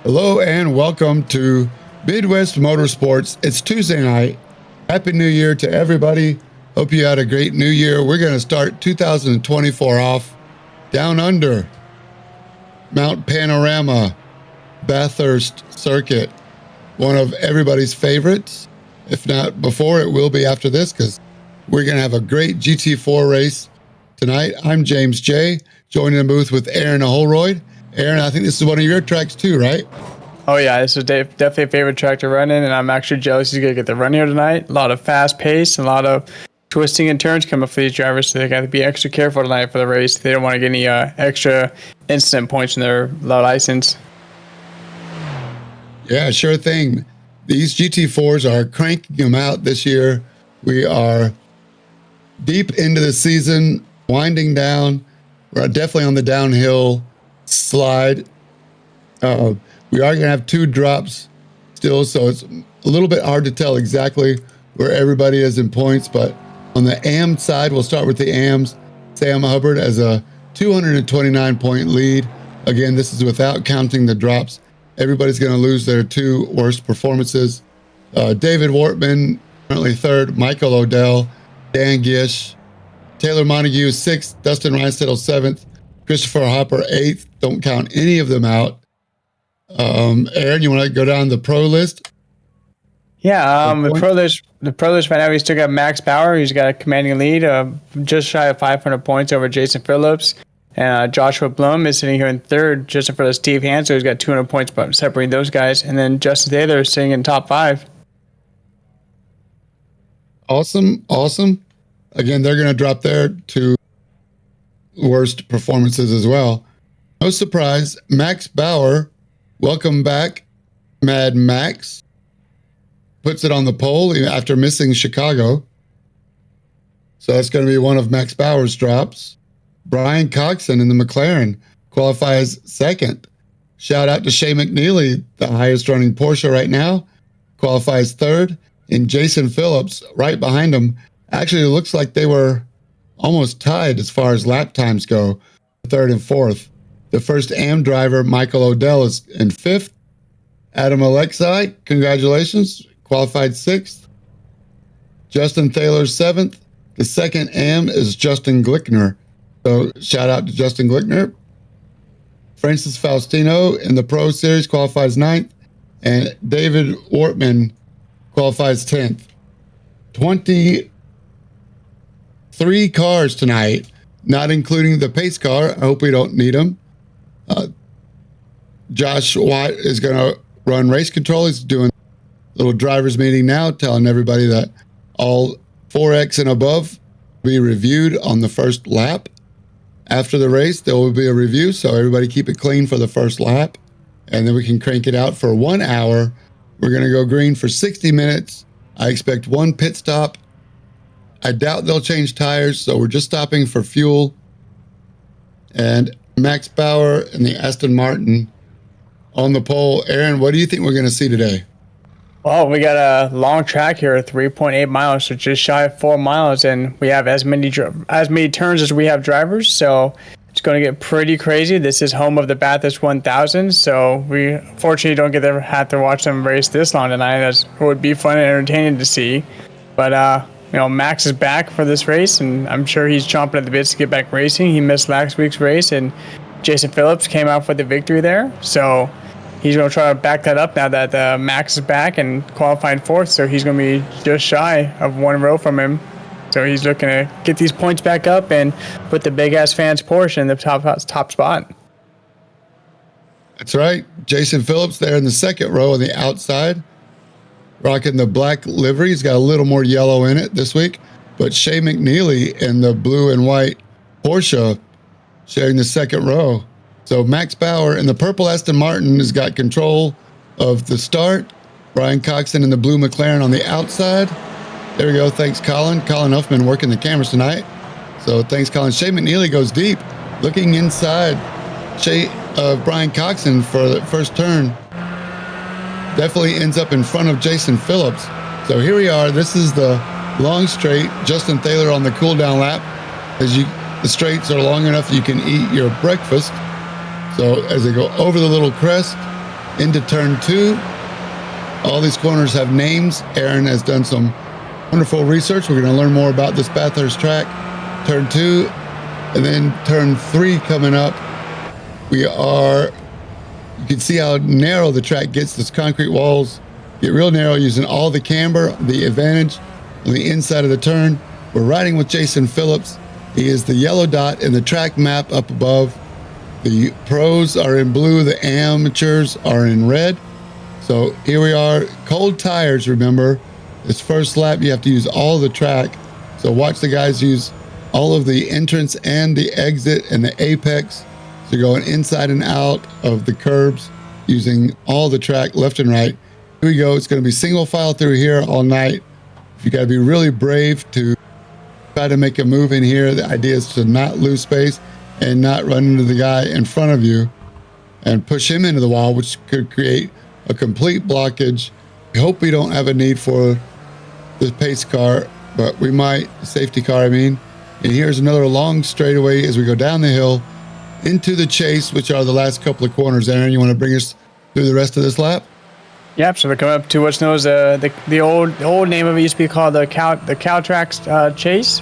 Hello and welcome to Midwest Motorsports. It's Tuesday night. Happy New Year to everybody. Hope you had a great new year. We're going to start 2024 off down under Mount Panorama, Bathurst Circuit. One of everybody's favorites. If not before, it will be after this because we're going to have a great GT4 race tonight. I'm James J, joining the booth with Aaron Holroyd. Aaron, I think this is one of your tracks too, right? Oh yeah, this is definitely a favorite track to run in, and I'm actually jealous he's going to get the run here tonight. A lot of fast pace and a lot of twisting and turns coming for these drivers, so they got to be extra careful tonight for the race. They don't want to get any extra incident points in their license. Yeah, sure thing. These GT4s are cranking them out this year. We are deep into the season, winding down. We're definitely on the downhill slide. We are going to have two drops still, so it's a little bit hard to tell exactly where everybody is in points. But on the AM side, we'll start with the AMs. Sam Hubbard has a 229-point lead. Again, this is without counting the drops. Everybody's going to lose their two worst performances. David Wortman, currently third. Michael Odell, Dan Gish, Taylor Montague, sixth. Dustin Reinstedel, seventh. Christopher Hopper, eighth. Don't count any of them out. Aaron, you want to go down the pro list? Yeah, the pro list right now, we still got Max Bauer. He's got a commanding lead, just shy of 500 points over Jason Phillips. And Joshua Blum is sitting here in third, just in front of Steve Hansen, who's got 200 points separating those guys. And then Justin Taylor is sitting in top five. Awesome. Again, they're going to drop their two worst performances as well. No surprise, Max Bauer, welcome back, Mad Max, puts it on the pole after missing Chicago. So that's going to be one of Max Bauer's drops. Brian Coxon in the McLaren qualifies second. Shout out to Shea McNeely, the highest running Porsche right now, qualifies third. And Jason Phillips right behind him. Actually, it looks like they were almost tied as far as lap times go, third and fourth. The first AM driver, Michael Odell, is in fifth. Adam Alexei, congratulations, qualified sixth. Justin Taylor, seventh. The second AM is Justin Glickner. So shout out to Justin Glickner. Francis Faustino in the Pro Series qualifies ninth. And David Wortman qualifies 10th. 23 cars tonight, not including the pace car. I hope we don't need them. Josh Watt is going to run race control. He's doing a little driver's meeting now, telling everybody that all 4X and above will be reviewed on the first lap. After the race, there will be a review, so everybody keep it clean for the first lap, and then we can crank it out for 1 hour. We're going to go green for 60 minutes. I expect one pit stop. I doubt they'll change tires, so we're just stopping for fuel. And Max Bauer and the Aston Martin on the pole. Aaron, what do you think we're going to see today? Well, we got a long track here, 3.8 miles, so just shy of 4 miles, and we have as many turns as we have drivers, so it's going to get pretty crazy. This is home of the Bathurst 1000, so we fortunately don't have to watch them race this long tonight. It would be fun and entertaining to see. But Max is back for this race, and I'm sure he's chomping at the bits to get back racing. He missed last week's race, and Jason Phillips came out with the victory there, so he's going to try to back that up now that Max is back and qualifying fourth, so he's going to be just shy of 1 row from him. So he's looking to get these points back up and put the big-ass fans Porsche in the top spot. That's right. Jason Phillips there in the second row on the outside, rocking the black livery. He's got a little more yellow in it this week. But Shea McNeely in the blue and white Porsche sharing the second row. So Max Bauer in the purple Aston Martin has got control of the start. Brian Coxon in the blue McLaren on the outside. There we go. Thanks, Colin. Colin Huffman working the cameras tonight. So thanks, Colin. Shea McNeely goes deep, looking inside Brian Coxon for the first turn. Definitely ends up in front of Jason Phillips. So here we are. This is the long straight. Justin Taylor on the cool down lap. The straights are long enough you can eat your breakfast. So as they go over the little crest, into turn 2. All these corners have names. Aaron has done some wonderful research. We're going to learn more about this Bathurst track. Turn 2, and then turn 3 coming up. You can see how narrow the track gets. Those concrete walls get real narrow using all the camber, the advantage on the inside of the turn. We're riding with Jason Phillips. He is the yellow dot in the track map up above. The pros are in blue, the amateurs are in red. So here we are, cold tires, remember. This first lap, you have to use all the track. So watch the guys use all of the entrance and the exit and the apex. So you're going inside and out of the curbs using all the track left and right. Here we go, it's gonna be single file through here all night. You gotta be really brave to try to make a move in here. The idea is to not lose space and not run into the guy in front of you and push him into the wall, which could create a complete blockage. We hope we don't have a need for the pace car, but we might, safety car, I mean. And here's another long straightaway as we go down the hill into the chase, which are the last couple of corners. Aaron, you want to bring us through the rest of this lap? Yep, so we're coming up to what's known as the old name of it used to be called the Caltrax Chase,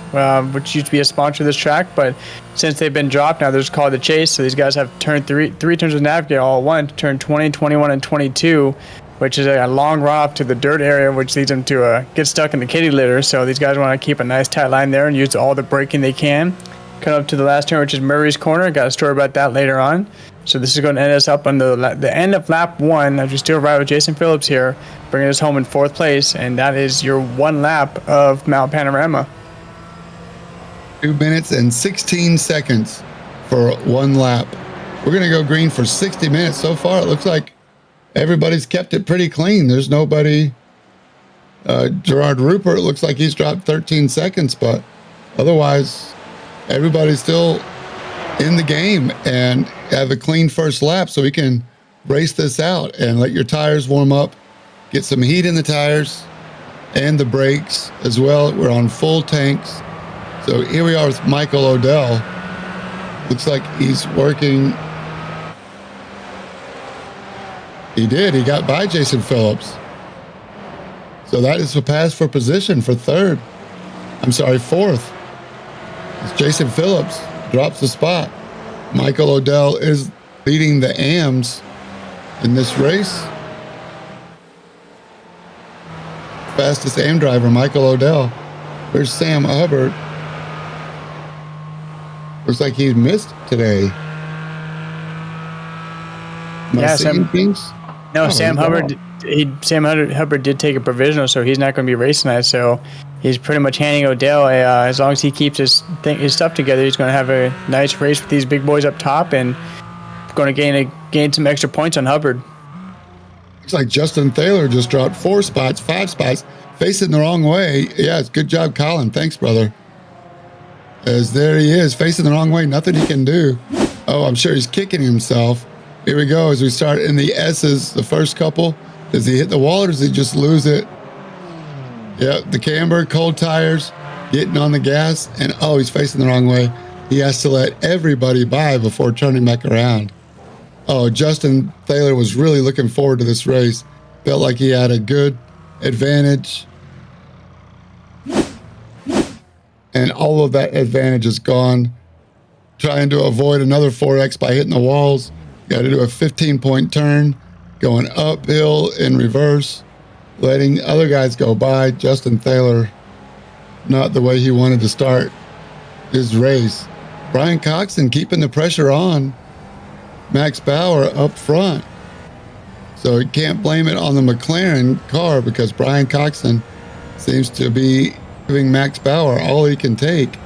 which used to be a sponsor of this track, but since they've been dropped, now they're just called the Chase. So these guys have three turns of Navigator all at once, turn 20, 21, and 22, which is a long run off to the dirt area, which leads them to get stuck in the kitty litter. So these guys want to keep a nice tight line there and use all the braking they can. Coming up to the last turn, which is Murray's Corner. Got a story about that later on. So this is going to end us up on the end of lap 1, as we still ride with Jason Phillips here, bringing us home in 4th place, and that is your 1 lap of Mount Panorama. 2 minutes and 16 seconds for 1 lap. We're going to go green for 60 minutes. So far, it looks like everybody's kept it pretty clean. There's nobody. Gerard Rupert looks like he's dropped 13 seconds, but otherwise, everybody's still in the game and have a clean first lap, so we can race this out and let your tires warm up, get some heat in the tires and the brakes as well. We're on full tanks. So here we are with Michael Odell. Looks like he's working. He got by Jason Phillips. So that is a pass for position for 4th. It's Jason Phillips drops the spot. Michael Odell is leading the AMs in this race. Fastest AM driver, Michael Odell. Where's Sam Hubbard? Looks like he's missed today. Sam Hubbard. Gone. Sam Hubbard did take a provisional, so he's not going to be racing that. So he's pretty much handing Odell as long as he keeps his stuff together, he's going to have a nice race with these big boys up top and going to gain some extra points on Hubbard. Looks like Justin Thaler just dropped 5 spots, facing the wrong way. Yeah, it's good job, Colin. Thanks, brother. As there he is, facing the wrong way. Nothing he can do. Oh, I'm sure he's kicking himself. Here we go as we start in the S's, the first couple. Does he hit the wall or does he just lose it? Yeah, the camber, cold tires, getting on the gas, and oh, he's facing the wrong way. He has to let everybody by before turning back around. Oh, Justin Thaler was really looking forward to this race. Felt like he had a good advantage. And all of that advantage is gone. Trying to avoid another 4X by hitting the walls. Got to do a 15-point turn, going uphill in reverse, letting other guys go by. Justin Thaler, not the way he wanted to start his race. Brian Coxon keeping the pressure on Max Bauer up front. So you can't blame it on the McLaren car because Brian Coxon seems to be giving Max Bauer all he can take.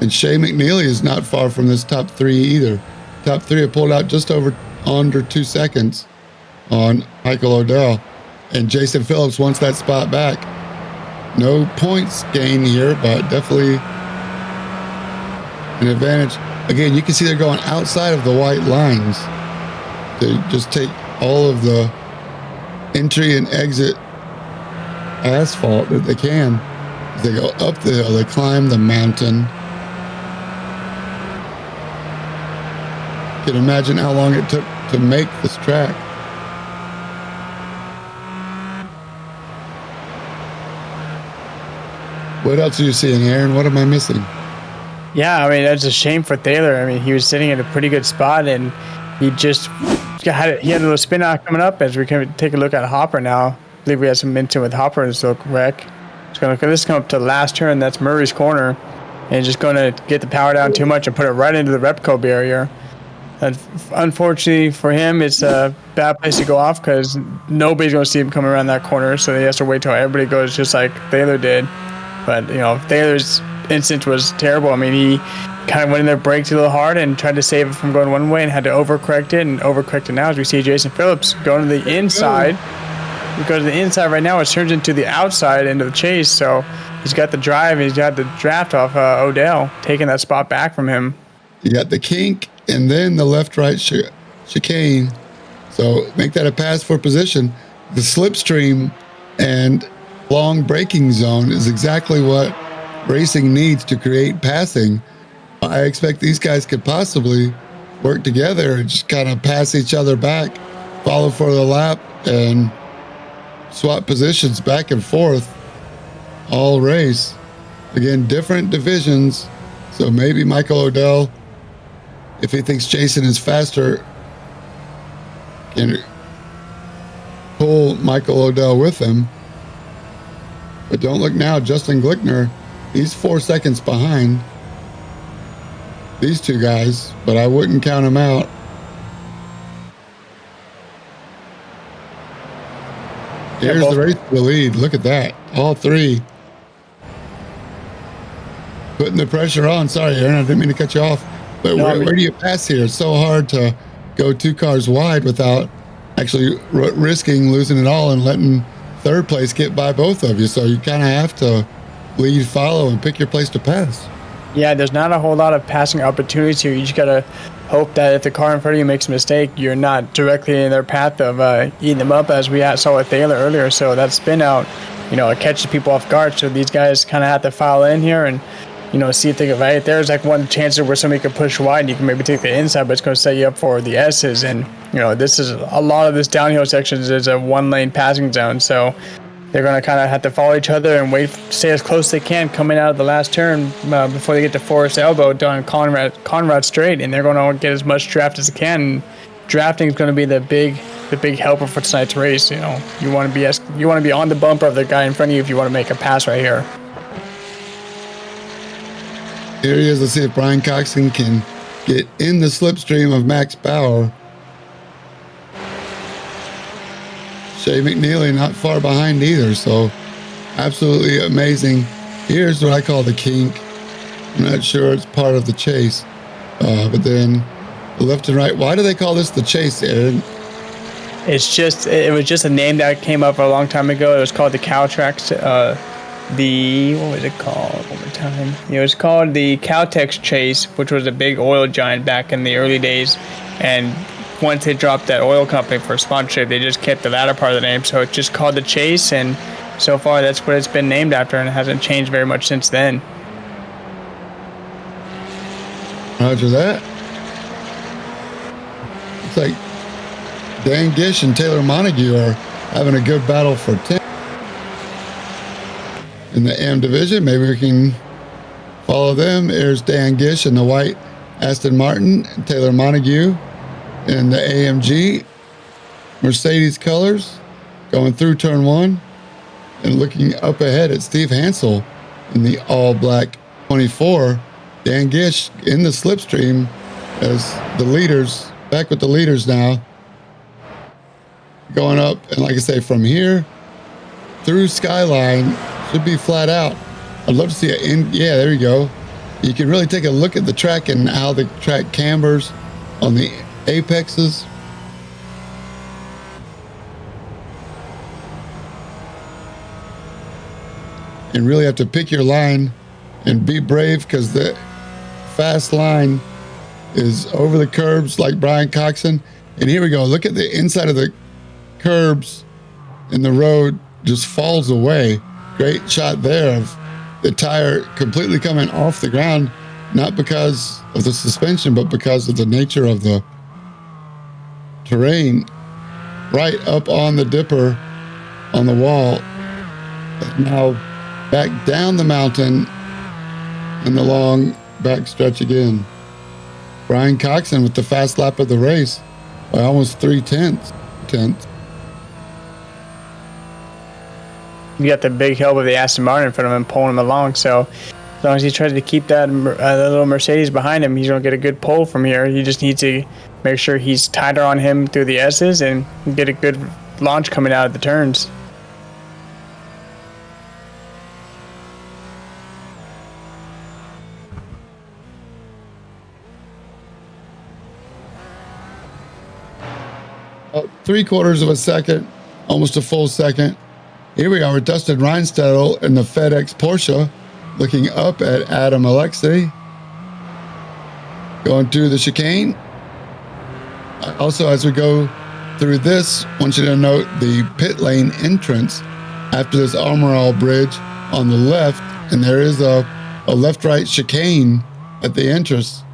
And Shea McNeely is not far from this top 3 either. Top 3 have pulled out just under 2 seconds on Michael Odell. And Jason Phillips wants that spot back. No points gain here, but definitely an advantage. Again, you can see they're going outside of the white lines to just take all of the entry and exit asphalt that they can. They go up the hill, they climb the mountain. can imagine how long it took to make this track. What else are you seeing, Aaron? What am I missing? Yeah, I mean, that's a shame for Taylor. I mean, he was sitting in a pretty good spot, and he just had a little spin out coming up. As we can take a look at Hopper now, I believe we had some mention with Hopper in this little wreck. This come up to the last turn. That's Murray's corner, and just going to get the power down too much and put it right into the Repco barrier. And unfortunately for him, it's a bad place to go off because nobody's going to see him coming around that corner, so he has to wait till everybody goes, just like Taylor did. But, you know, Taylor's instinct was terrible. I mean, he kind of went in there, braked a little hard, and tried to save it from going one way and had to overcorrect it. And overcorrect it now as we see Jason Phillips going to the inside. He goes to the inside right now. It turns into the outside into the chase. So he's got the drive. He's got the draft off Odell, taking that spot back from him. You got the kink and then the left-right chicane. So make that a pass for position. The slipstream and long braking zone is exactly what racing needs to create passing. I expect these guys could possibly work together and just kind of pass each other back, follow for the lap, and swap positions back and forth all race. Again, different divisions. So maybe Michael Odell, if he thinks Jason is faster, can pull Michael Odell with him. But don't look now, Justin Glickner, he's 4 seconds behind these two guys, but I wouldn't count him out. Here's the race to the lead. Look at that. All three putting the pressure on. Sorry, Aaron, I didn't mean to cut you off. But where do you pass here? It's so hard to go 2 cars wide without actually risking losing it all and letting third place get by both of you. So you kind of have to lead, follow, and pick your place to pass. Yeah, there's not a whole lot of passing opportunities here. You just got to hope that if the car in front of you makes a mistake, you're not directly in their path of eating them up, as we saw with Taylor earlier. So that spin out, you know, it catches people off guard. So these guys kind of have to file in here and, you know, see if they can, right? There's like one chance where somebody could push wide and you can maybe take the inside, but it's going to set you up for the S's. And, you know, this is a lot of this downhill sections is a 1-lane passing zone. So they're going to kind of have to follow each other and stay as close as they can coming out of the last turn before they get to Forest Elbow down Conrad Straight, and they're going to get as much draft as they can. And drafting is going to be the big helper for tonight's race. You know, you want to be on the bumper of the guy in front of you if you want to make a pass right here. Here he is. Let's see if Brian Coxon can get in the slipstream of Max Bauer. Shea McNeely not far behind either, so absolutely amazing. Here's what I call the kink. I'm not sure it's part of the chase, but then the left and right. Why do they call this the chase, Aaron? It was just a name that came up a long time ago. It was called the Cow Tracks. What was it called? One more time. It was called the Caltex Chase, which was a big oil giant back in the early days, and once they dropped that oil company for sponsorship, they just kept the latter part of the name. So it's just called the Chase, and so far that's what it's been named after, and it hasn't changed very much since then. Roger that. It's like Dan Gish and Taylor Montague are having a good battle for 10. In the AM division, maybe we can follow them. There's Dan Gish in the white Aston Martin, and Taylor Montague in the AMG Mercedes colors, going through turn 1 and looking up ahead at Steve Hansel in the all-black 24. Dan Gish in the slipstream as the leaders, back with the leaders now. Going up, and like I say, from here through Skyline, should be flat out. I'd love to see it in. Yeah, there you go. You can really take a look at the track and how the track cambers on the apexes. And really have to pick your line and be brave, because the fast line is over the curbs like Brian Coxon. And here we go. Look at the inside of the curbs, and the road just falls away. Great shot there of the tire completely coming off the ground, not because of the suspension, but because of the nature of the terrain right up on the dipper on the wall. Now back down the mountain in the long back stretch again. Brian Coxon with the fast lap of the race by almost 3/10. You got the big help of the Aston Martin in front of him pulling him along, so as long as he tries to keep that little Mercedes behind him, he's going to get a good pull from here. He just needs to make sure he's tighter on him through the S's and get a good launch coming out of the turns. About 3/4 of a second, almost a full second. Here we are with Dustin Reinstedel in the FedEx Porsche, looking up at Adam Alexei. Going through the chicane. Also, as we go through this, I want you to note the pit lane entrance after this Armor All bridge on the left, and there is a left-right chicane at the entrance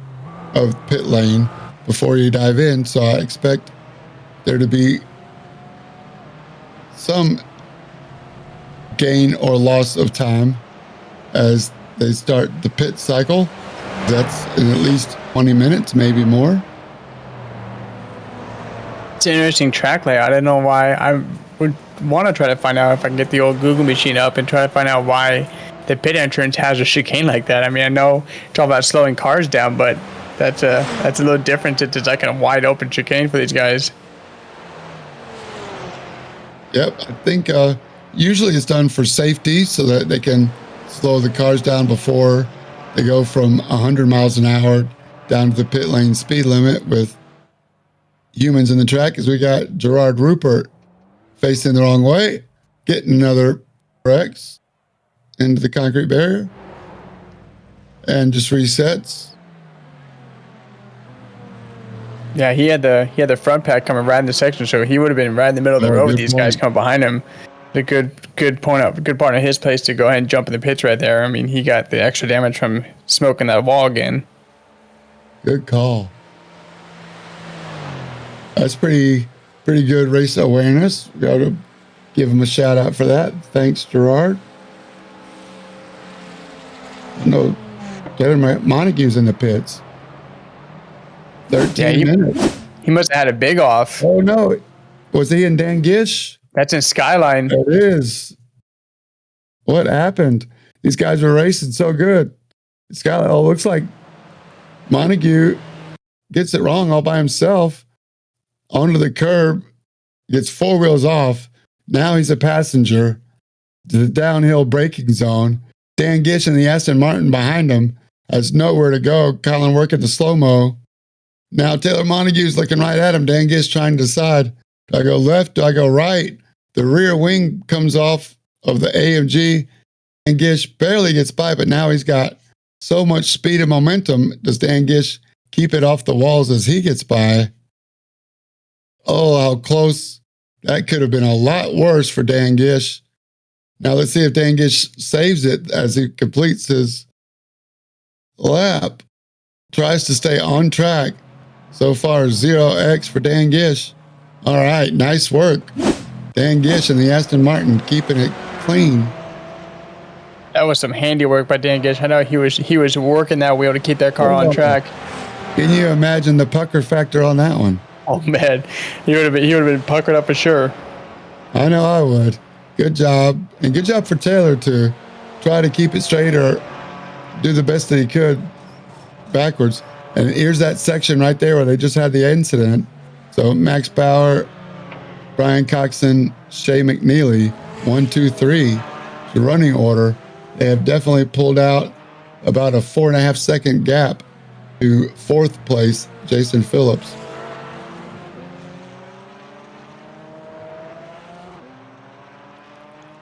of pit lane before you dive in. So I expect there to be some gain or loss of time as they start the pit cycle. That's in at least 20 minutes, maybe more. It's an interesting track layout. I don't know why. I would want to try to find out if I can get the old Google machine up and try to find out why the pit entrance has a chicane like that. I mean, I know it's all about slowing cars down, but that's a little different. It's like a wide open chicane for these guys. Yep, I think usually it's done for safety so that they can slow the cars down before they go from 100 miles an hour down to the pit lane speed limit with humans in the track. As we got Gerard Rupert facing the wrong way, getting another X into the concrete barrier, and just resets. Yeah, he had the front pack coming right in the section, so he would have been right in the middle of the road with these guys coming behind him. A good part of his place to go ahead and jump in the pits right there. I mean, he got the extra damage from smoking that wall again. Good call. That's pretty good race awareness. We got to give him a shout out for that. Thanks, Gerard. No, Taylor Montague's in the pits. 13 minutes. He must have had a big off. Oh, no. Was he in Dan Gish? That's in Skyline. It is. What happened? These guys were racing so good. Skyline, looks like Montague gets it wrong all by himself. Onto the curb, gets four wheels off. Now he's a passenger to the downhill braking zone. Dan Gish and the Aston Martin behind him has nowhere to go. Colin working the slow-mo. Now Taylor Montague's looking right at him. Dan Gish trying to decide, do I go left? Do I go right? The rear wing comes off of the AMG. Dan Gish barely gets by, but now he's got so much speed and momentum. Does Dan Gish keep it off the walls as he gets by? Oh, how close. That could have been a lot worse for Dan Gish. Now let's see if Dan Gish saves it as he completes his lap. Tries to stay on track. So far, 0x for Dan Gish. All right, nice work. Dan Gish and the Aston Martin keeping it clean. That was some handiwork by Dan Gish. I know he was working that wheel to keep that car on track. Can you imagine the pucker factor on that one? Oh man, he would have been puckered up for sure. I know I would. Good job, and good job for Taylor to try to keep it straight or do the best that he could backwards. And here's that section right there where they just had the incident. So Max Bauer, Brian Coxon, Shea McNeely, 1, 2, 3, the running order. They have definitely pulled out about a 4.5 second gap to fourth place, Jason Phillips.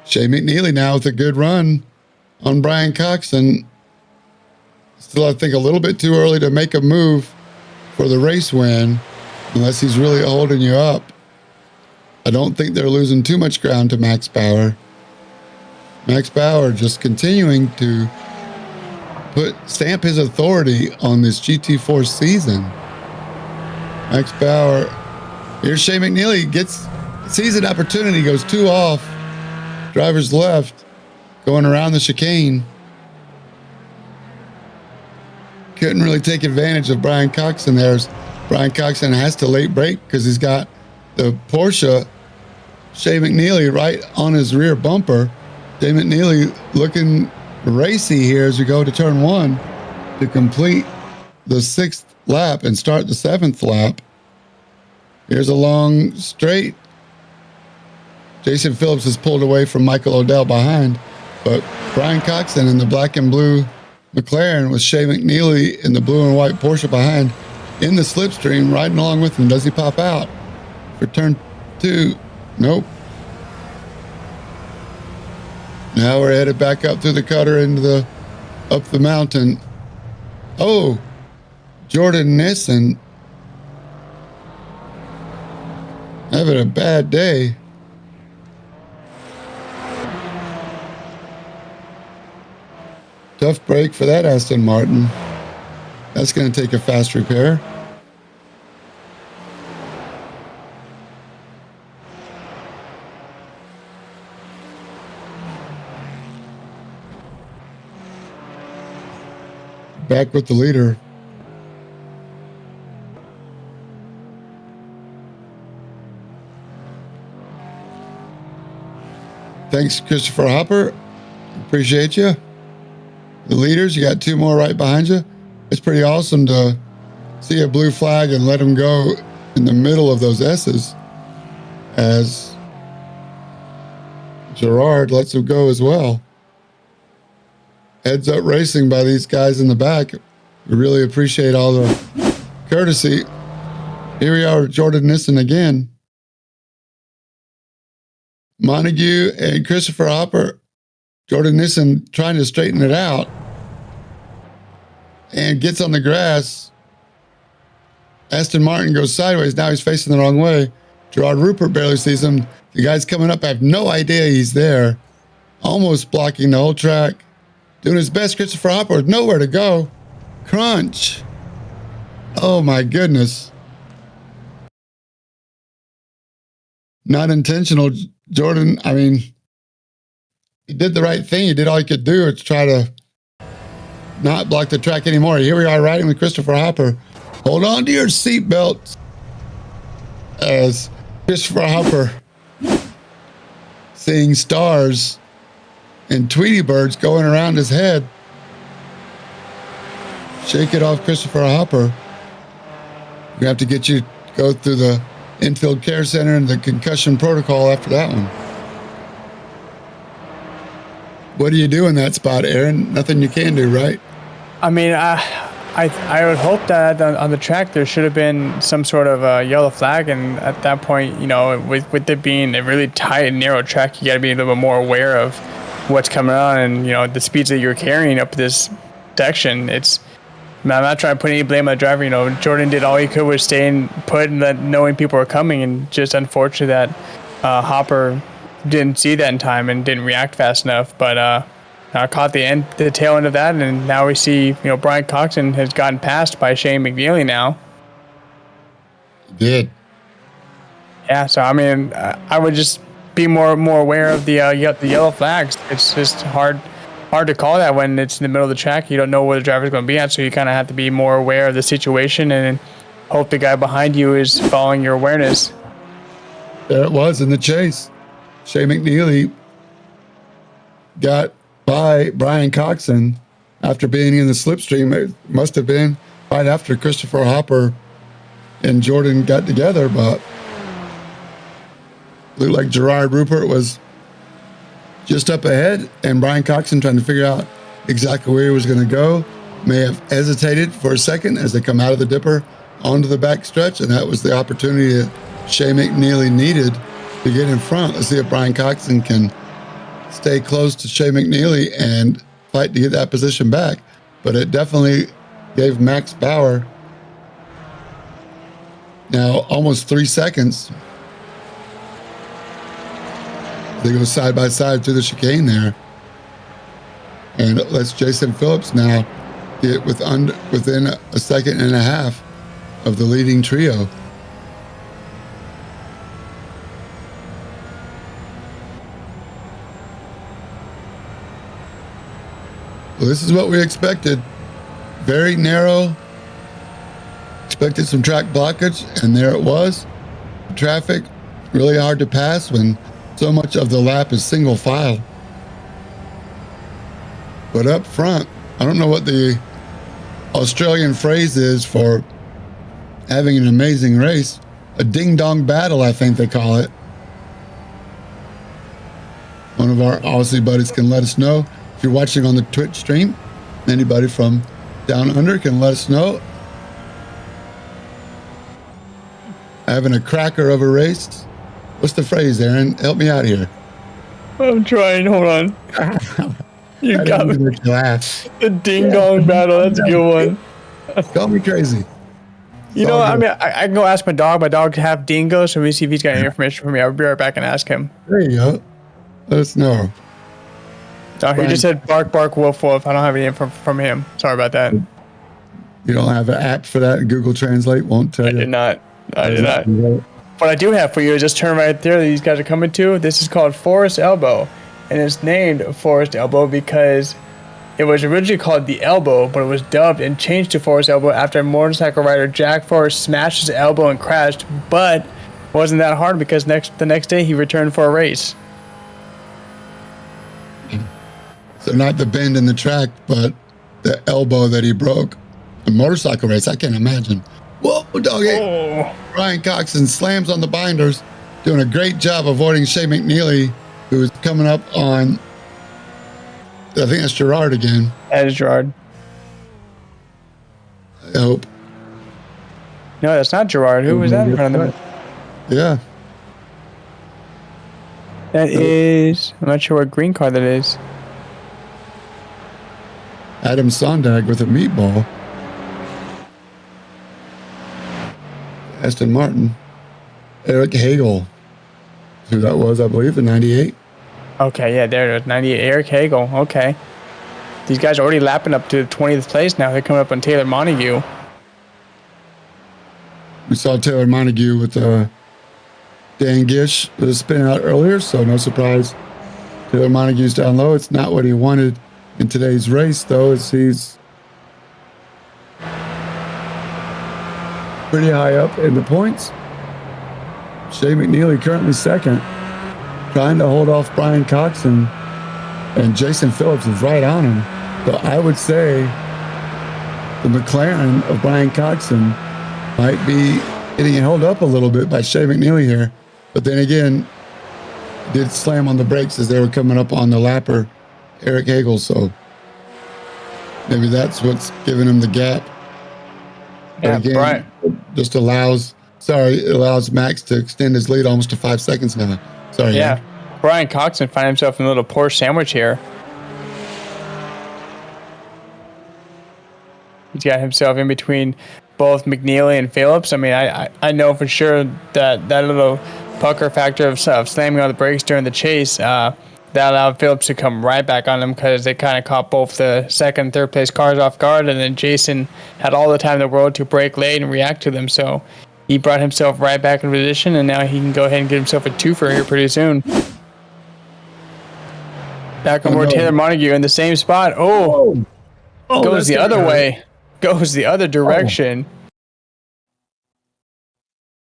Shea McNeely now with a good run on Brian Coxon. Still, I think a little bit too early to make a move for the race win, unless he's really holding you up. I don't think they're losing too much ground to Max Bauer. Max Bauer just continuing to stamp his authority on this GT4 season. Max Bauer Here's Shea McNeely, sees an opportunity, goes 2 off. Driver's left, going around the chicane. Couldn't really take advantage of Brian Coxon there. Brian Coxon has to late brake because he's got the Porsche Shea McNeely right on his rear bumper. Shea McNeely looking racy here as we go to turn 1 to complete the 6th lap and start the 7th lap. Here's a long straight. Jason Phillips has pulled away from Michael Odell behind, but Brian Coxon in the black and blue McLaren with Shea McNeely in the blue and white Porsche behind in the slipstream, riding along with him. Does he pop out for turn 2? Nope. Now we're headed back up through the cutter up the mountain. Oh, Jordan Nissen having a bad day. Tough break for that Aston Martin. That's going to take a fast repair. Back with the leader. Thanks, Christopher Hopper. Appreciate you. The leaders, you got 2 more right behind you. It's pretty awesome to see a blue flag and let them go in the middle of those S's as Gerard lets them go as well. Heads up racing by these guys in the back. We really appreciate all the courtesy. Here we are with Jordan Nissen again. Montague and Christopher Hopper. Jordan Nissen trying to straighten it out and gets on the grass. Aston Martin goes sideways. Now he's facing the wrong way. Gerard Rupert barely sees him. The guys coming up have no idea he's there. Almost blocking the whole track. Doing his best. Christopher Hopper with nowhere to go. Crunch. Oh my goodness. Not intentional, Jordan. I mean, he did the right thing. He did all he could do to try to not block the track anymore. Here we are riding with Christopher Hopper. Hold on to your seatbelts as Christopher Hopper seeing stars and Tweety birds going around his head. Shake it off, Christopher Hopper. We have to get you to go through the infield care center and the concussion protocol after that one. What do you do in that spot, Aaron? Nothing you can do, right? I mean, I would hope that on the track there should have been some sort of a yellow flag, and at that point, you know, with it being a really tight and narrow track, you got to be a little bit more aware of what's coming on and, you know, the speeds that you're carrying up this section. I'm not trying to put any blame on the driver. You know, Jordan did all he could was staying put and knowing people were coming, and just unfortunate that Hopper didn't see that in time and didn't react fast enough. But caught the tail end of that, and now we see, you know, Brian Coxon has gotten passed by Shea McNeely now. Did. Yeah, so I mean, I would just be more aware of the yellow flags. It's just hard to call that when it's in the middle of the track. You don't know where the driver's going to be at, so you kind of have to be more aware of the situation and hope the guy behind you is following your awareness. There it was in the chase. Shea McNeely got by Brian Coxon after being in the slipstream. It must have been right after Christopher Hopper and Jordan got together, but looked like Gerard Rupert was just up ahead, and Brian Coxon trying to figure out exactly where he was going to go. May have hesitated for a second as they come out of the dipper onto the back stretch, and that was the opportunity that Shea McNeely needed to get in front. Let's see if Brian Coxon can stay close to Shea McNeely and fight to get that position back. But it definitely gave Max Bauer now almost 3 seconds. They go side by side through the chicane there. And it lets Jason Phillips now get within a second and a half of the leading trio. Well, this is what we expected. Very narrow. Expected some track blockage, and there it was. Traffic, really hard to pass when so much of the lap is single file. But up front, I don't know what the Australian phrase is for having an amazing race. A ding-dong battle, I think they call it. One of our Aussie buddies can let us know. If you're watching on the Twitch stream, anybody from down under can let us know. Having a cracker of a race. What's the phrase, Aaron? Help me out here. I'm trying. Hold on. You got me. Laugh. The ding dong battle. That's a good one. Call me crazy. You know, I mean, I can go ask my dog. My dog have dingo, so let me see if he's got any information for me. I'll be right back and ask him. There you go. Let us know. Oh, he just said bark, bark, woof, woof. I don't have any info from him. Sorry about that. You don't have an app for that? Google Translate won't tell you? I did not. What I do have for you is just turn right there that these guys are coming to. This is called Forest Elbow. And it's named Forest Elbow because it was originally called The Elbow, but it was dubbed and changed to Forest Elbow after motorcycle rider Jack Forrest smashed his elbow and crashed, but it wasn't that hard because the next day he returned for a race. So not the bend in the track, but the elbow that he broke. A motorcycle race, I can't imagine. Whoa, doggy. Oh. Brian Coxon slams on the binders, doing a great job avoiding Shea McNeely, who is coming up on, I think that's Gerard again. That is Gerard. I hope. No, that's not Gerard. Who was that in front of him? Yeah. That is, I'm not sure what green car that is. Adam Sondag with a meatball. Aston Martin. Eric Hagel. Who that was, I believe, in 98. Okay, yeah, there it is. 98. Eric Hagel. Okay. These guys are already lapping up to 20th place now. They're coming up on Taylor Montague. We saw Taylor Montague with Dan Gish with a spin out earlier, so no surprise. Taylor Montague's down low. It's not what he wanted in today's race, though, as he's pretty high up in the points. Shea McNeely currently second, trying to hold off Brian Coxon, and Jason Phillips is right on him. So I would say the McLaren of Brian Coxon might be getting held up a little bit by Shea McNeely here. But then again, did slam on the brakes as they were coming up on the lapper, Eric Hagel. So maybe that's what's giving him the gap. Yeah, again, Brian. Just allows Max to extend his lead almost to 5 seconds now. Sorry. Yeah. Brian Coxon find himself in a little Porsche sandwich here. He's got himself in between both McNeely and Phillips. I mean, I know for sure that little pucker factor of slamming on the brakes during the chase, that allowed Phillips to come right back on him because they kind of caught both the second and third place cars off guard, and then Jason had all the time in the world to brake late and react to them. So he brought himself right back in position, and now he can go ahead and get himself a twofer here pretty soon. Back on board Taylor Montague in the same spot. Goes the other way. Goes the other direction.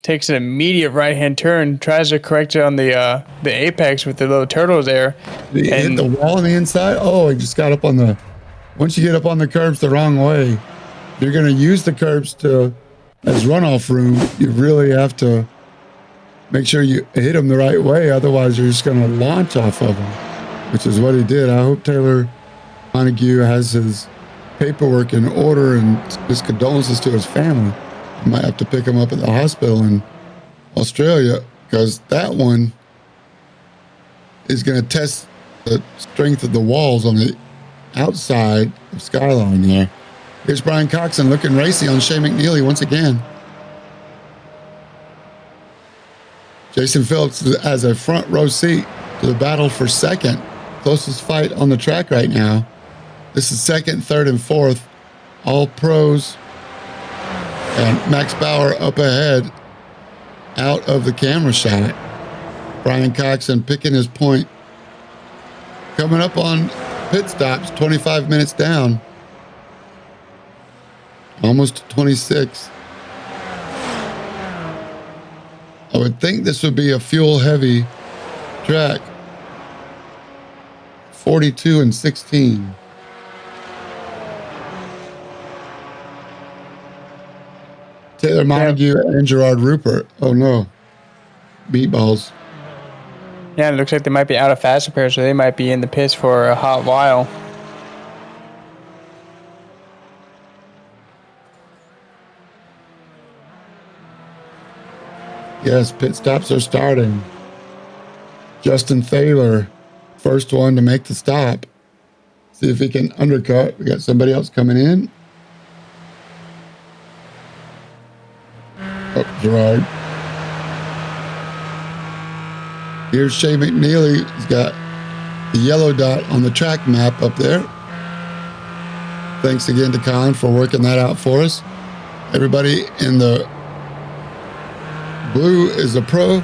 Takes an immediate right-hand turn. Tries to correct it on the apex with the little turtles there. He hit the wall on the inside. He just got up on the... Once you get up on the curbs the wrong way, if you're going to use the curbs as runoff room, you really have to make sure you hit them the right way. Otherwise, you're just going to launch off of them, which is what he did. I hope Taylor Montague has his paperwork in order, and his condolences to his family. I might have to pick him up at the hospital in Australia, because that one is going to test the strength of the walls on the outside of Skyline there. Here's Brian Coxon looking racy on Shea McNeely once again. Jason Phillips has a front row seat to the battle for second. Closest fight on the track right now. This is second, third, and fourth. All pros. And Max Bauer up ahead, out of the camera shot. Brian Coxon picking his point. Coming up on pit stops, 25 minutes down. Almost 26. I would think this would be a fuel heavy track. 42 and 16. Taylor Montague and Gerard Rupert. Oh no. Meatballs. Yeah, it looks like they might be out of fast repair, so they might be in the pits for a hot while. Yes, pit stops are starting. Justin Thaler, first one to make the stop. See if he can undercut. We got somebody else coming in. Oh, Gerard. Here's Shea McNeely. He's got the yellow dot on the track map up there. Thanks again to Colin for working that out for us. Everybody in the blue is a pro.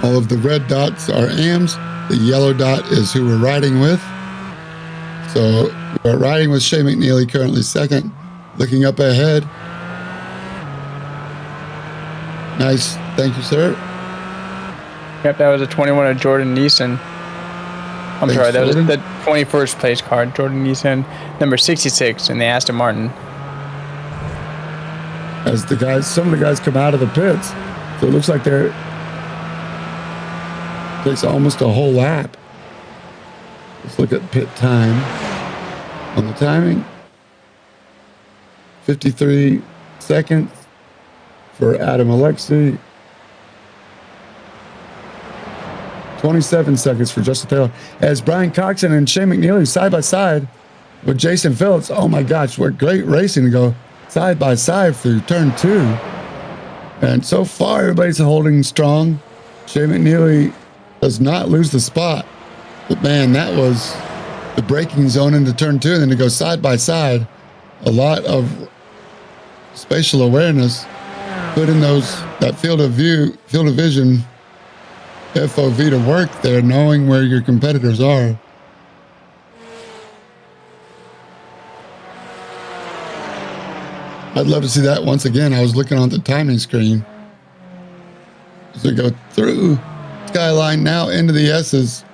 All of the red dots are AMs. The yellow dot is who we're riding with. So we're riding with Shea McNeely, currently second. Looking up ahead. Nice. Thank you, sir. Yep, that was a 21 of Jordan Neeson. Thanks, sorry, that Jordan. was the 21st place card. Jordan Neeson, number 66 in the Aston Martin. As the guys, some of the guys come out of the pits. So it looks like they're takes almost a whole lap. Let's look at pit time. On the timing, 53 seconds for Adam Alexi. 27 seconds for Justin Taylor. As Brian Coxon and Shea McNeely side by side with Jason Phillips. Oh my gosh, what great racing to go side by side through turn 2. And so far, everybody's holding strong. Shea McNeely does not lose the spot. But man, that was the braking zone into turn 2. And then to go side by side, a lot of spatial awareness, put in that field of vision, FOV to work there, knowing where your competitors are. I'd love to see that once again. I was looking on the timing screen as we go through Skyline now into the S's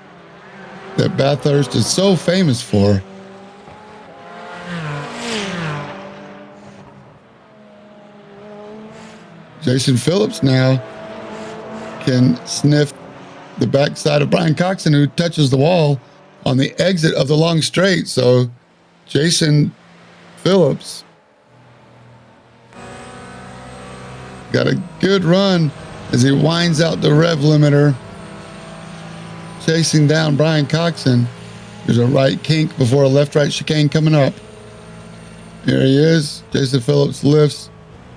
that Bathurst is so famous for. Jason Phillips now can sniff the backside of Brian Coxon, who touches the wall on the exit of the long straight. So Jason Phillips got a good run as he winds out the rev limiter, chasing down Brian Coxon. There's a right kink before a left-right chicane coming up. Here he is. Jason Phillips lifts,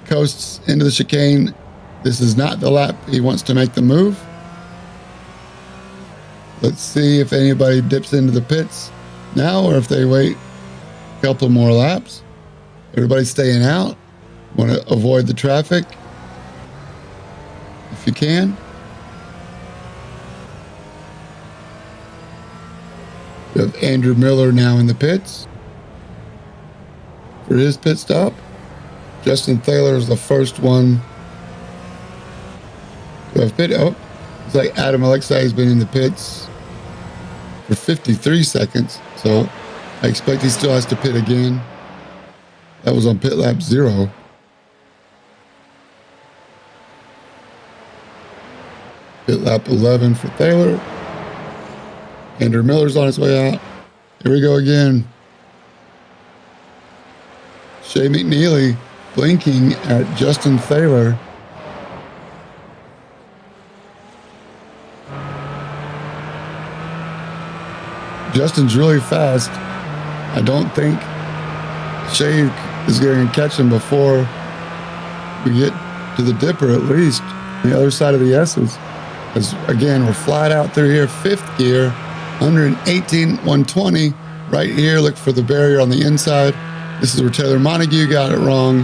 coasts into the chicane. This is not the lap he wants to make the move. Let's see if anybody dips into the pits now or if they wait a couple more laps. Everybody's staying out. Want to avoid the traffic if you can. We have Andrew Miller now in the pits for his pit stop. Justin Thaler is the first one to have pit. Oh, it's like Adam Alexei has been in the pits for 53 seconds. So I expect he still has to pit again. That was on pit lap 0. Pit lap 11 for Thaler. Andrew Miller's on his way out. Here we go again. Shea McNeely blinking at Justin Thaler. Justin's really fast. I don't think Shea is going to catch him before we get to the dipper, at least the other side of the S's. As again, we're flat out through here, 5th gear, 118, 120. Right here, look for the barrier on the inside. This is where Taylor Montague got it wrong,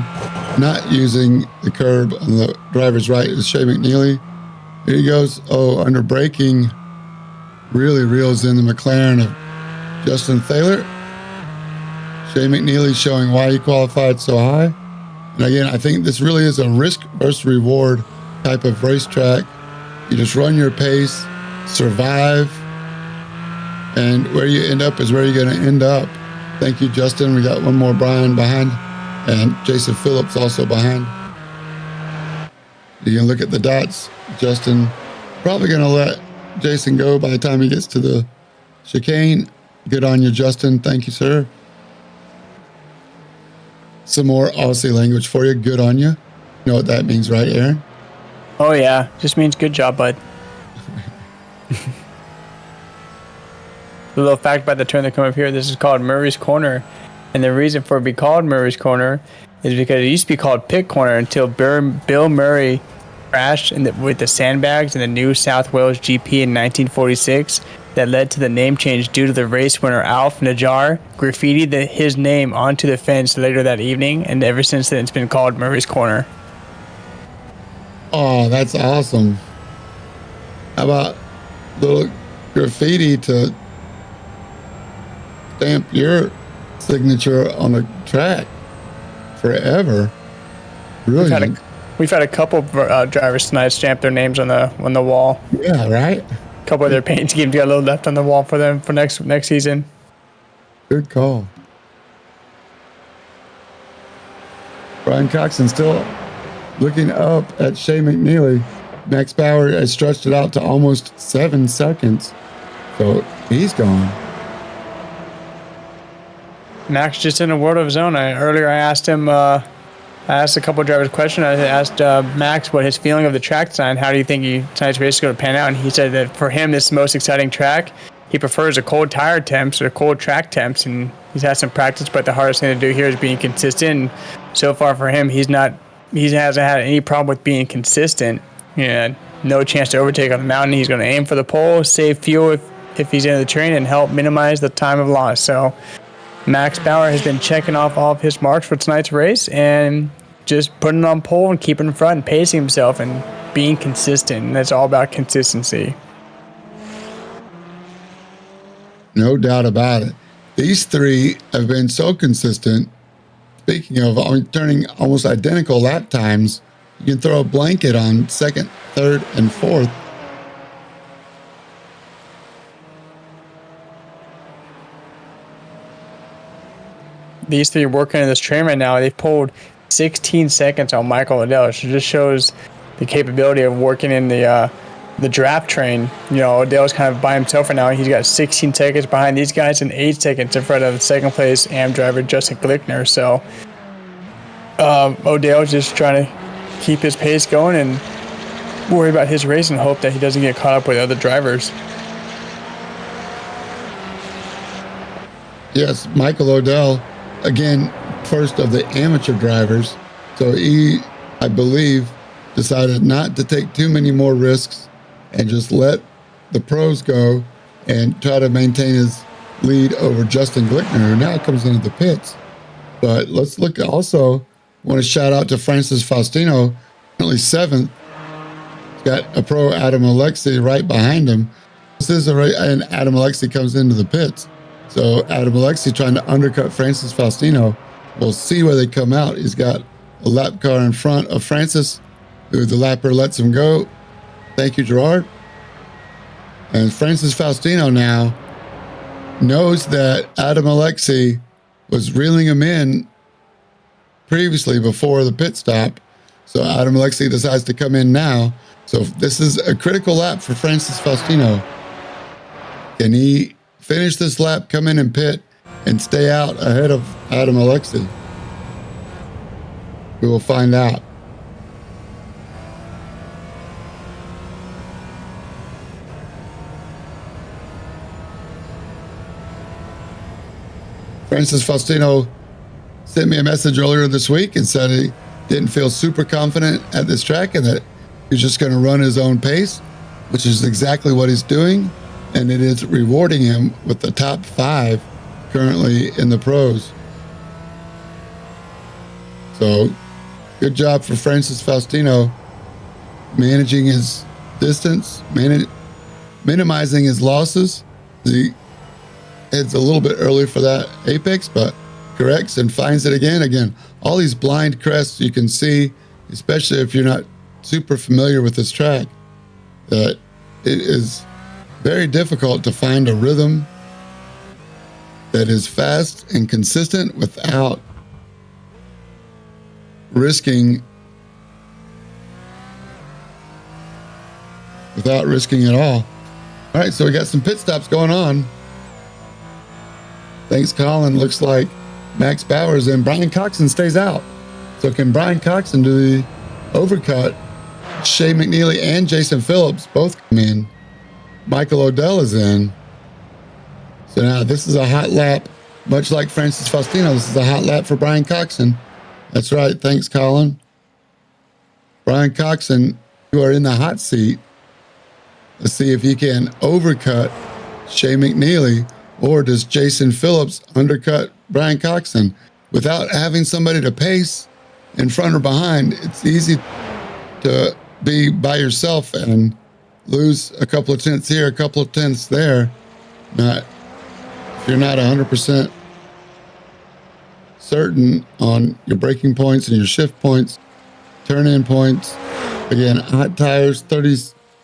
not using the curb on the driver's right is Shea McNeely. Here he goes. Oh, under braking, really reels in the McLaren of Justin Thaler. Shea McNeely showing why he qualified so high. And again, I think this really is a risk versus reward type of racetrack. You just run your pace, survive, and where you end up is where you're going to end up. Thank you, Justin. We got one more Brian behind, and Jason Phillips also behind. You can look at the dots. Justin probably going to let Jason go by the time he gets to the chicane. Good on you, Justin. Thank you, sir. Some more Aussie language for you. Good on you. You know what that means, right, Aaron? Oh, yeah. Just means good job, bud. A little fact about the turn that come up here. This is called Murray's Corner. And the reason for it to be called Murray's Corner is because it used to be called Pit Corner until Bill Murray crashed with the sandbags in the New South Wales GP in 1946. That led to the name change due to the race winner Alf Najjar graffitied his name onto the fence later that evening, and ever since then it's been called Murray's Corner. Oh, that's awesome. How about little graffiti to stamp your signature on the track forever? Brilliant. We've had a couple of drivers tonight stamp their names on the wall. Yeah, right? A couple of their paint schemes got a little left on the wall for them for next season. Good call. Brian Coxon still looking up at Shea McNeely. Max Bauer has stretched it out to almost 7 seconds. So he's gone. Max just in a world of his own. Earlier I asked him, I asked a couple of drivers a question. I asked Max what his feeling of the track design. How do you think tonight's race is going to pan out? And he said that for him, this is the most exciting track. He prefers the cold tire temps or cold track temps, and he's had some practice, but the hardest thing to do here is being consistent. And so far for him, he hasn't had any problem with being consistent. No chance to overtake on the mountain. He's going to aim for the pole, save fuel if he's in the train, and help minimize the time of loss. So Max Bauer has been checking off all of his marks for tonight's race and just putting it on pole and keeping in front and pacing himself and being consistent. And that's all about consistency. No doubt about it. These three have been so consistent. Speaking of turning almost identical lap times, you can throw a blanket on second, third, and fourth. These three working in this train right now, they've pulled 16 seconds on Michael Odell. So it just shows the capability of working in the draft train. Odell's kind of by himself right now. He's got 16 seconds behind these guys and 8 seconds in front of the second place AM driver Justin Glickner. So Odell's just trying to keep his pace going and worry about his race and hope that he doesn't get caught up with other drivers. Yes, Michael Odell, again, first of the amateur drivers. So he, I believe, decided not to take too many more risks and just let the pros go and try to maintain his lead over Justin Glickner, who now comes into the pits. But let's look also, want to shout out to Francis Faustino, currently 7th. He's got a pro, Adam Alexi, right behind him. This is and Adam Alexi comes into the pits. So Adam Alexi trying to undercut Francis Faustino. We'll see where they come out. He's got a lap car in front of Francis, who the lapper lets him go. Thank you, Gerard. And Francis Faustino now knows that Adam Alexi was reeling him in previously before the pit stop. So Adam Alexi decides to come in now. So this is a critical lap for Francis Faustino. Can he finish this lap, come in and pit, and stay out ahead of Adam Alexi? We will find out. Francis Faustino sent me a message earlier this week and said he didn't feel super confident at this track and that he's just going to run his own pace, which is exactly what he's doing. And it is rewarding him with the top 5 currently in the pros. So good job for Francis Faustino, managing his distance, minimizing his losses. He It's a little bit early for that apex, but corrects and finds it again. Again, all these blind crests you can see, especially if you're not super familiar with this track, that it is very difficult to find a rhythm that is fast and consistent without risking at all. All right, so we got some pit stops going on. Thanks, Colin. Looks like Max Bauer's in. Brian Coxon stays out. So can Brian Coxon do the overcut? Shea McNeely and Jason Phillips both come in. Michael Odell is in. So now this is a hot lap, much like Francis Faustino. This is a hot lap for Brian Coxon. That's right. Thanks, Colin. Brian Coxon, you are in the hot seat. Let's see if he can overcut Shea McNeely, or does Jason Phillips undercut Brian Coxon without having somebody to pace in front or behind. It's easy to be by yourself and lose a couple of tenths here, a couple of tenths there. If you're not 100% certain on your braking points and your shift points, turn-in points. Again, hot tires,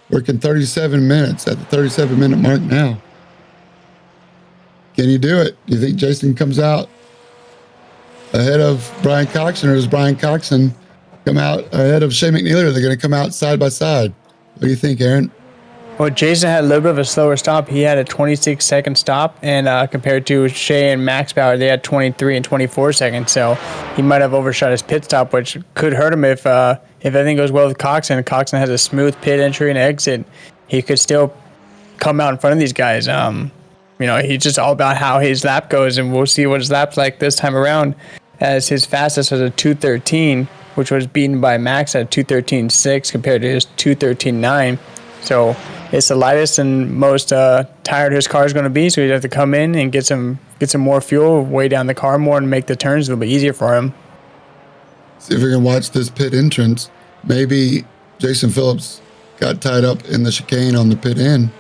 working 37 minutes at the 37-minute mark now. Can you do it? Do you think Jason comes out ahead of Brian Coxon, or does Brian Coxon come out ahead of Shea McNeely? Or they're going to come out side by side? What do you think, Aaron? Well, Jason had a little bit of a slower stop. He had a 26-second stop, and compared to Shea and Max Bauer, they had 23 and 24 seconds. So he might have overshot his pit stop, which could hurt him if everything goes well with Coxon. Coxon has a smooth pit entry and exit. He could still come out in front of these guys. He's just all about how his lap goes, and we'll see what his lap's like this time around, as his fastest was a 2:13, which was beaten by Max at 2:13.6 compared to his 2:13.9. So it's the lightest and most tired his car is going to be, so he'd have to come in and get some more fuel, weigh down the car more, and make the turns a little bit easier for him. See if we can watch this pit entrance. Maybe Jason Phillips got tied up in the chicane on the pit end.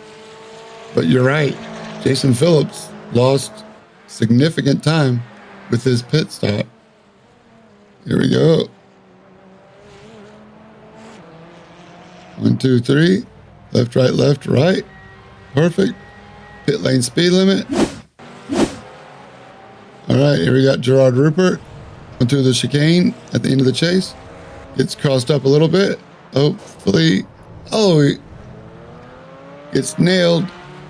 But you're right. Jason Phillips lost significant time with his pit stop. Here we go. 1, 2, 3. Left, right. Perfect. Pit lane speed limit. All right, here we got Gerard Rupert going through the chicane at the end of the chase. Gets crossed up a little bit. Hopefully. Oh, he gets nailed.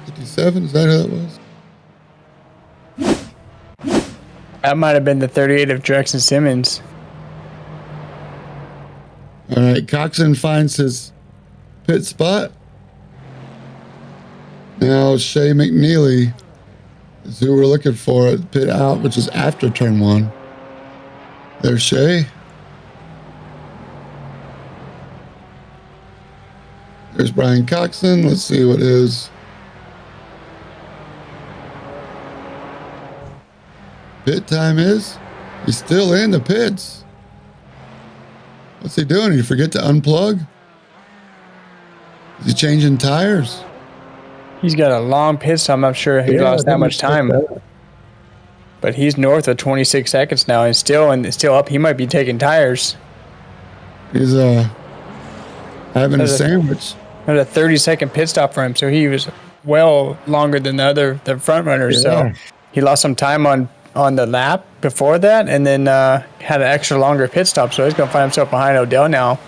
57, is that who that was? That might have been the 38 of Drexen Simmons. All right, Coxon finds his pit spot. Now Shea McNeely is who we're looking for at pit out, which is after turn 1. There's Shea. There's Brian Coxon. Let's see what his pit time is. He's still in the pits. What's he doing? Did he forget to unplug? Is he changing tires? He's got a long pit stop. I'm not sure he lost that much time. But he's north of 26 seconds now, and still up. He might be taking tires. He's having a sandwich. That was a 30-second pit stop for him, so he was well longer than the front runners. Yeah. So he lost some time on the lap before that, and then had an extra longer pit stop. So he's going to find himself behind Odell now.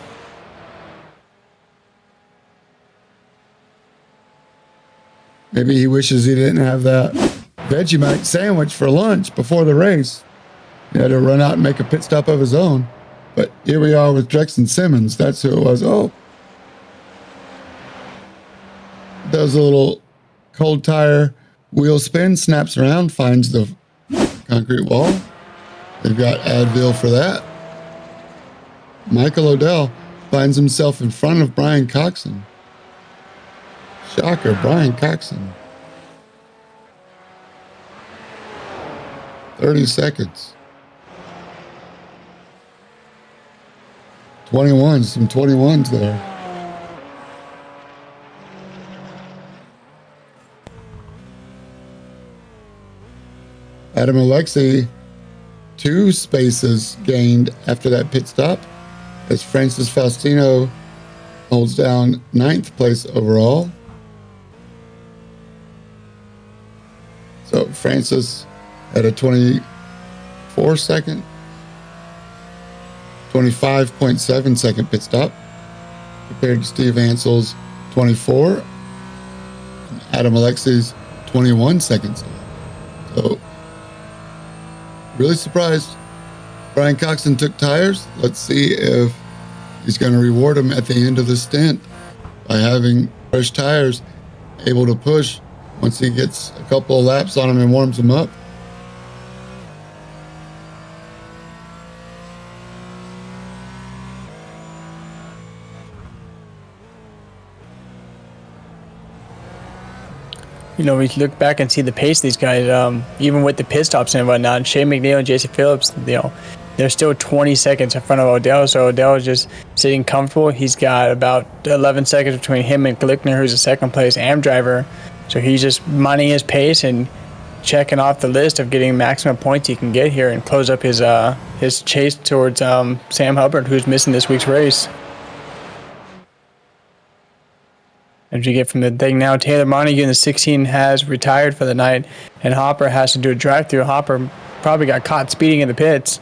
Maybe he wishes he didn't have that Vegemite sandwich for lunch before the race. He had to run out and make a pit stop of his own. But here we are with Drexen Simmons. That's who it was. Oh. Does a little cold tire wheel spin, snaps around, finds the concrete wall. They've got Advil for that. Michael Odell finds himself in front of Brian Coxon. Shocker, Brian Coxon. 30 seconds. 21, some 21s there. Adam Alexei, 2 spaces gained after that pit stop, as Francis Faustino holds down 9th place overall. So Francis at a 25.7 second pit stop, compared to Steve Ansell's 24, and Adam Alexei's 21 seconds. So really surprised Brian Coxon took tires. Let's see if he's going to reward him at the end of the stint by having fresh tires, able to push once he gets a couple of laps on him and warms them up. You know, we look back and see the pace of these guys, even with the pit stops and whatnot. Shane McNeil and Jason Phillips, you know, they're still 20 seconds in front of Odell. So Odell is just sitting comfortable. He's got about 11 seconds between him and Glickner, who's a second place AM driver. So he's just minding his pace and checking off the list of getting maximum points he can get here and close up his chase towards Sam Hubbard, who's missing this week's race. As you get from the thing now, Taylor Montague in the 16 has retired for the night, and Hopper has to do a drive-through. Hopper probably got caught speeding in the pits.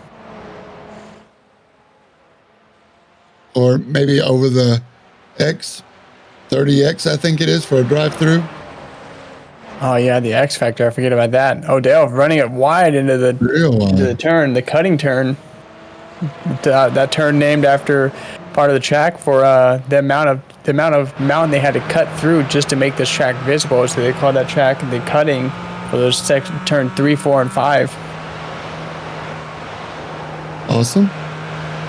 Or maybe over the X30X, I think it is, for a drive-through. Oh yeah, the X Factor. I forget about that. Odell running it wide into the turn, the cutting turn. That turn named after part of the track for the amount of mountain they had to cut through just to make this track visible. So they call that track the cutting for those turn 3, 4, and 5. Awesome.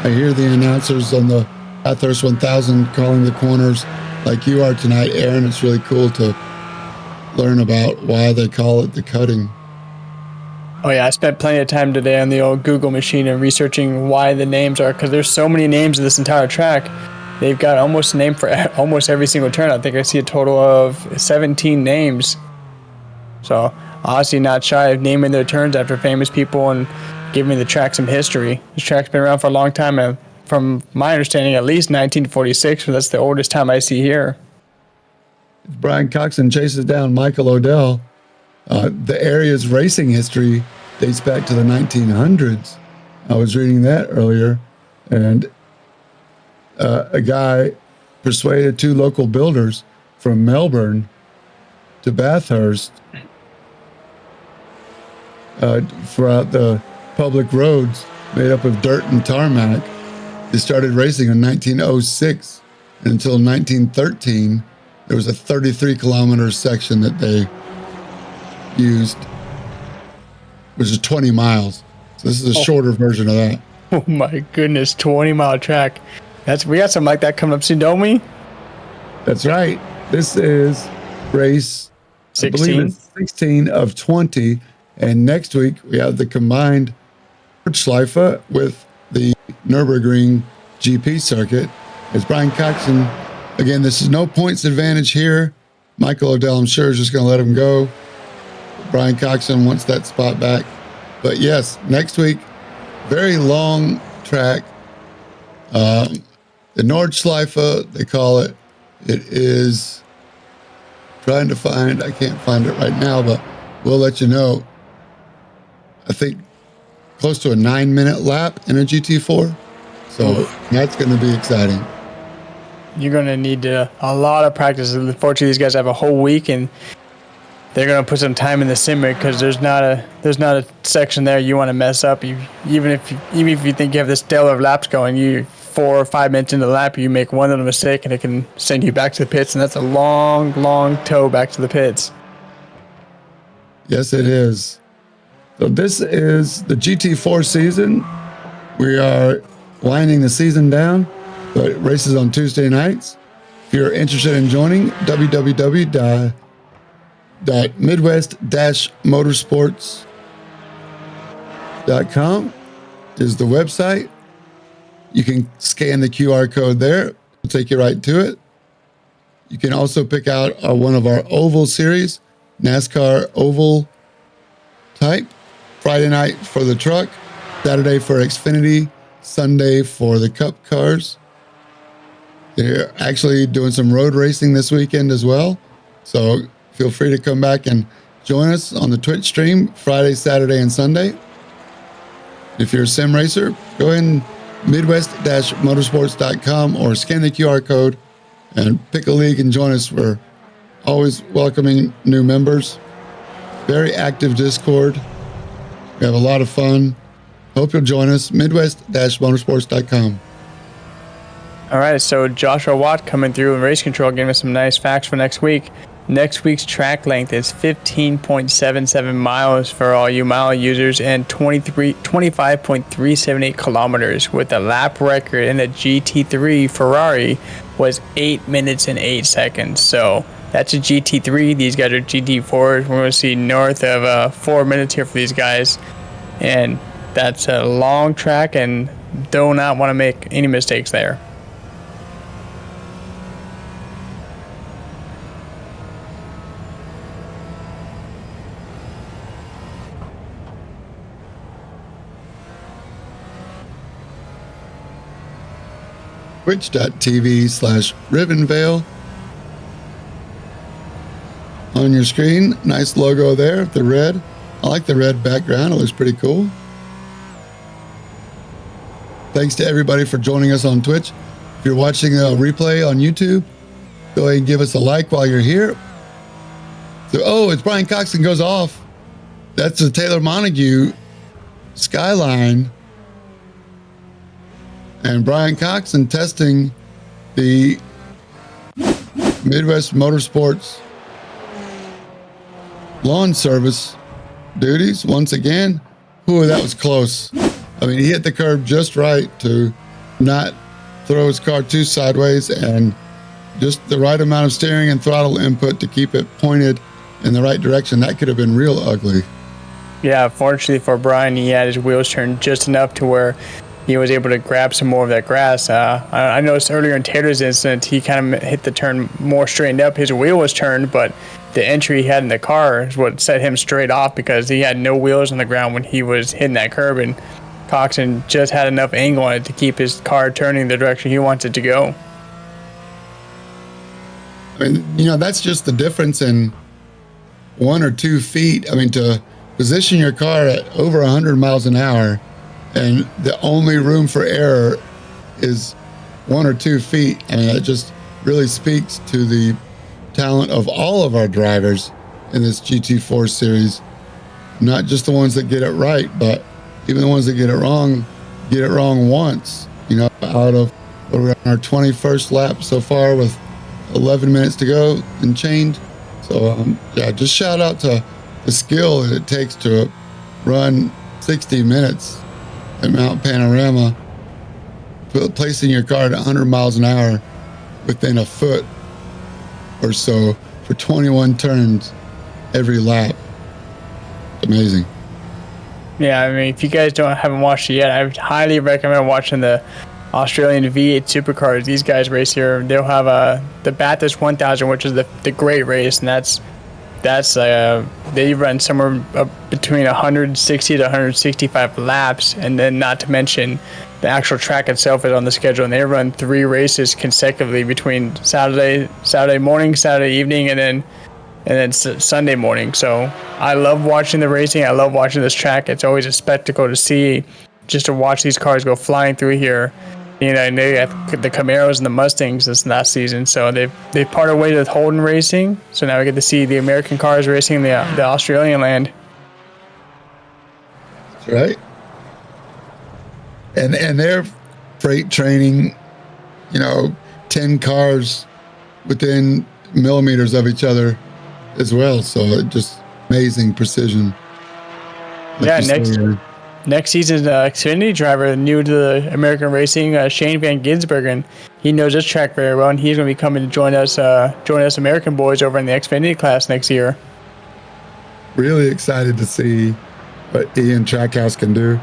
I hear the announcers on the Bathurst 1000 calling the corners like you are tonight, Aaron. It's really cool to learn about why they call it the cutting. Oh yeah, I spent plenty of time today on the old Google machine and researching why the names are, because there's so many names of this entire track. They've got almost a name for almost every single turn. I think I see a total of 17 names. So honestly, not shy of naming their turns after famous people and giving the track some history. This track's been around for a long time, from my understanding, at least 1946. So that's the oldest time I see here. Brian Coxon chases down Michael Odell. The area's racing history dates back to the 1900s. I was reading that earlier, and a guy persuaded 2 local builders from Melbourne to Bathurst throughout the public roads made up of dirt and tarmac. They started racing in 1906, and until 1913, there was a 33-kilometer section that they used, which is 20 miles. So this is a shorter version of that. Oh my goodness, 20-mile track. We got something like that coming up soon, don't we? That's right. This is race 16. I believe it's 16 of 20. And next week we have the combined Nordschleife with the Nürburgring GP circuit. As Brian Coxon, again, this is no points advantage here. Michael Odell, I'm sure, is just going to let him go. Brian Coxon wants that spot back. But yes, next week, very long track. The Nordschleife, they call it. It is, trying to find, I can't find it right now, but we'll let you know. I think close to a 9-minute lap in a GT4. So that's going to be exciting. You're going to need a lot of practice. Unfortunately, these guys have a whole week, and they're going to put some time in the sim rig because there's not a section there you want to mess up. Even if you think you have this stellar of laps going, you 4 or 5 minutes into the lap, you make one little mistake and it can send you back to the pits, and that's a long tow back to the pits. Yes, it is. So this is the GT4 season. We are winding the season down, but races on Tuesday nights. If you're interested in joining, www.midwest-motorsports.com is the website. You can scan the QR code there. It'll take you right to it. You can also pick out one of our oval series, NASCAR oval type. Friday night for the truck, Saturday for Xfinity, Sunday for the Cup cars. They're actually doing some road racing this weekend as well. So feel free to come back and join us on the Twitch stream Friday, Saturday, and Sunday. If you're a sim racer, go ahead and midwest-motorsports.com or scan the QR code and pick a league and join us. We're always welcoming new members. Very active Discord. We have a lot of fun. Hope you'll join us. Midwest-motorsports.com. All right, so Joshua Watt coming through in race control, giving us some nice facts for next week. Next week's track length is 15.77 miles for all you mile users and 25.378 kilometers, with the lap record in the GT3 Ferrari was 8 minutes and 8 seconds. So that's a GT3. These guys are GT4s. We're going to see north of 4 minutes here for these guys. And that's a long track, and do not want to make any mistakes there. Twitch.tv/Ribbonvale. On your screen, nice logo there, the red. I like the red background, it looks pretty cool. Thanks to everybody for joining us on Twitch. If you're watching a replay on YouTube, go ahead and give us a like while you're here. So, oh, it's Brian Coxon goes off. That's the Taylor Montague Skyline. And Brian Coxon testing the Midwest Motorsports lawn service duties once again. Ooh, that was close. I mean, he hit the curb just right to not throw his car too sideways, and just the right amount of steering and throttle input to keep it pointed in the right direction. That could have been real ugly. Yeah, fortunately for Brian, he had his wheels turned just enough to where he was able to grab some more of that grass. I noticed earlier in Taylor's incident, he kind of hit the turn more straightened up. His wheel was turned, but the entry he had in the car is what set him straight off, because he had no wheels on the ground when he was hitting that curb, and Coxon just had enough angle on it to keep his car turning the direction he wants it to go. I mean, you know, that's just the difference in 1 or 2 feet. I mean, to position your car at over 100 miles an hour, and the only room for error is 1 or 2 feet. I mean, that just really speaks to the talent of all of our drivers in this GT4 series. Not just the ones that get it right, but even the ones that get it wrong once. You know, out of, we're on our 21st lap so far with 11 minutes to go and change. So, yeah, just shout out to the skill that it takes to run 60 minutes at Mount Panorama, placing your car at 100 miles an hour within a foot or so for 21 turns every lap. It's amazing. Yeah, I mean, if you guys haven't watched it yet, I would highly recommend watching the Australian V8 Supercars. These guys race here. They'll have the Bathurst 1000, which is the great race, and that's they run somewhere between 160 to 165 laps, and then not to mention the actual track itself is on the schedule, and they run 3 races consecutively between Saturday morning, Saturday evening, and then Sunday morning. So I love watching the racing. I love watching this track. It's always a spectacle to see, just to watch these cars go flying through here. You know, they got the Camaros and the Mustangs this last season, so they've parted ways with Holden Racing. So now we get to see the American cars racing in the Australian land. That's right. And they're freight training, you know, 10 cars within millimeters of each other as well. So just amazing precision. Like next season's Xfinity driver, new to the American racing, Shane Van Gisbergen. He knows this track very well, and he's going to be coming to join us American boys over in the Xfinity class next year. Really excited to see what Ian Trackhouse can do.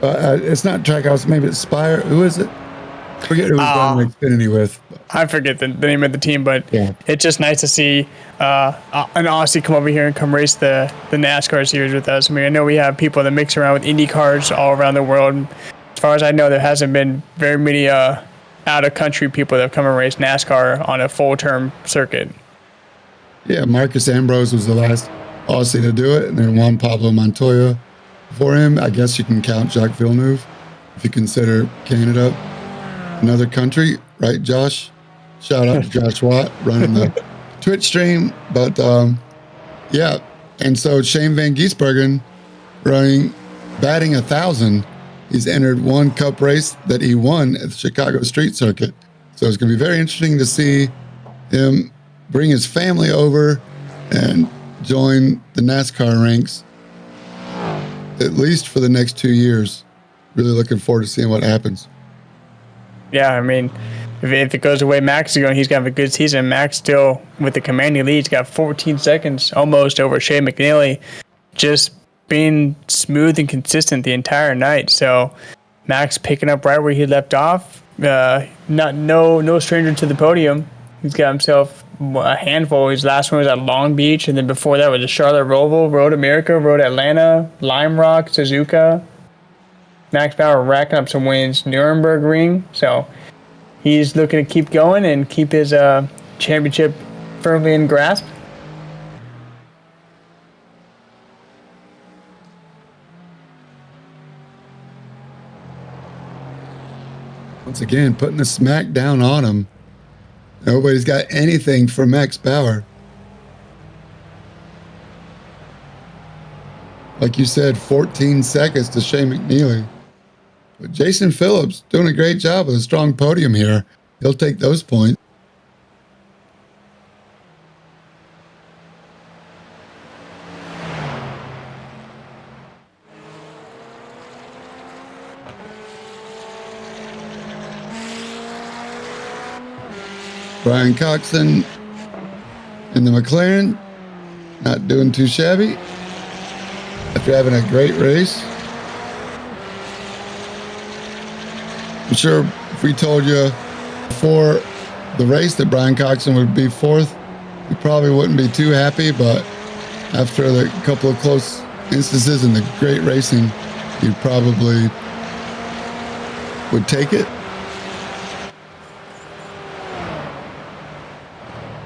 It's not Trackhouse, maybe it's Spire. Who is it? Forget who he's running Xfinity with. I forget the name of the team, but Yeah. it's just nice to see an Aussie come over here and come race the NASCAR series with us. I mean, I know we have people that mix around with Indy cars all around the world. As far as I know, there hasn't been very many out-of-country people that have come and raced NASCAR on a full-term circuit. Yeah, Marcus Ambrose was the last Aussie to do it, and then Juan Pablo Montoya for him. I guess you can count Jacques Villeneuve if you consider Canada another country, right, Josh? Shout out to Josh Watt running the Twitch stream. But yeah, and so Shane Van Gisbergen batting 1,000. He's entered one Cup race that he won at the Chicago Street Circuit. So it's going to be very interesting to see him bring his family over and join the NASCAR ranks, at least for the next 2 years. Really looking forward to seeing what happens. Yeah, I mean, if it goes the way Max is going, he's going to have a good season. Max still, with the commanding lead, he's got 14 seconds almost over Shea McNeely, just being smooth and consistent the entire night. So Max picking up right where he left off. No stranger to the podium. He's got himself a handful. His last one was at Long Beach, and then before that was a Charlotte Roval, Road America, Road Atlanta, Lime Rock, Suzuka. Max Bauer racking up some wins, Nuremberg Ring. So he's looking to keep going and keep his championship firmly in grasp. Once again, putting the smack down on him. Nobody's got anything for Max Bauer. Like you said, 14 seconds to Shea McNeely. But Jason Phillips doing a great job with a strong podium here. He'll take those points. Brian Coxon in the McLaren, not doing too shabby after having a great race. I'm sure if we told you before the race that Brian Coxon would be fourth, you probably wouldn't be too happy, but after the couple of close instances and the great racing, you probably would take it.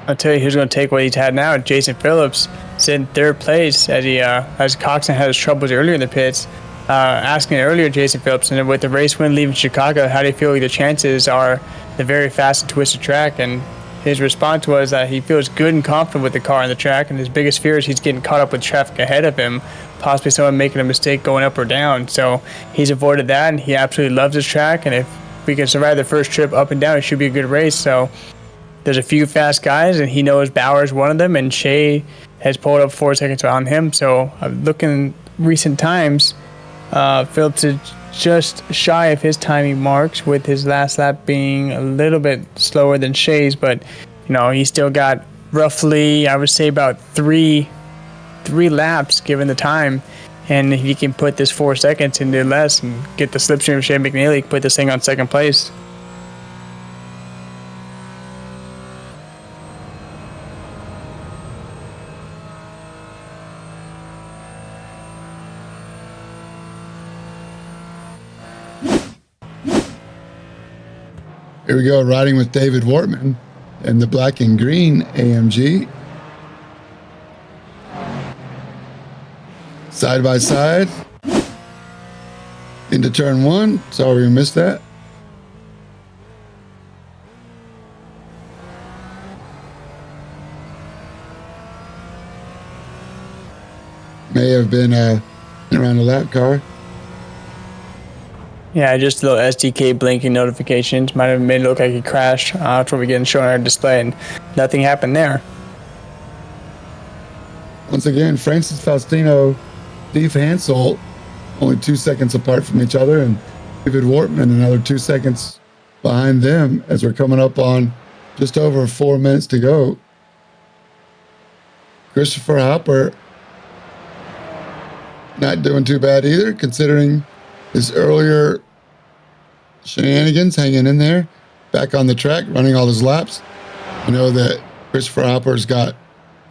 I'll tell you who's going to take what he's had now. Jason Phillips sitting third place as Coxon had his troubles earlier in the pits. Asking earlier Jason Phillips, and with the race win leaving Chicago, how do you feel like the chances are the very fast and twisted track? And his response was that he feels good and confident with the car on the track, and his biggest fear is he's getting caught up with traffic ahead of him, possibly someone making a mistake going up or down. So he's avoided that, and he absolutely loves his track, and if we can survive the first trip up and down, it should be a good race. So there's a few fast guys, and he knows Bauer's one of them, and Shea has pulled up 4 seconds on him. So looking recent times, Phillips is just shy of his timing marks, with his last lap being a little bit slower than Shea's, but he's still got roughly, I would say, about three laps given the time, and if he can put this 4 seconds into less and get the slipstream of Shea McNeely, put this thing on second place. Here we go, riding with David Wortman in the black and green AMG. Side by side into turn one. Sorry we missed that. May have been around a lap car. Yeah, just the little SDK blinking notifications might have made it look like he crashed. That's what we're getting shown on our display, and nothing happened there. Once again, Francis Faustino, Steve Hansel, only 2 seconds apart from each other, and David Wortman another 2 seconds behind them as we're coming up on just over 4 minutes to go. Christopher Hopper not doing too bad either, considering his earlier shenanigans, hanging in there, back on the track, running all his laps. I know that Christopher Hopper's got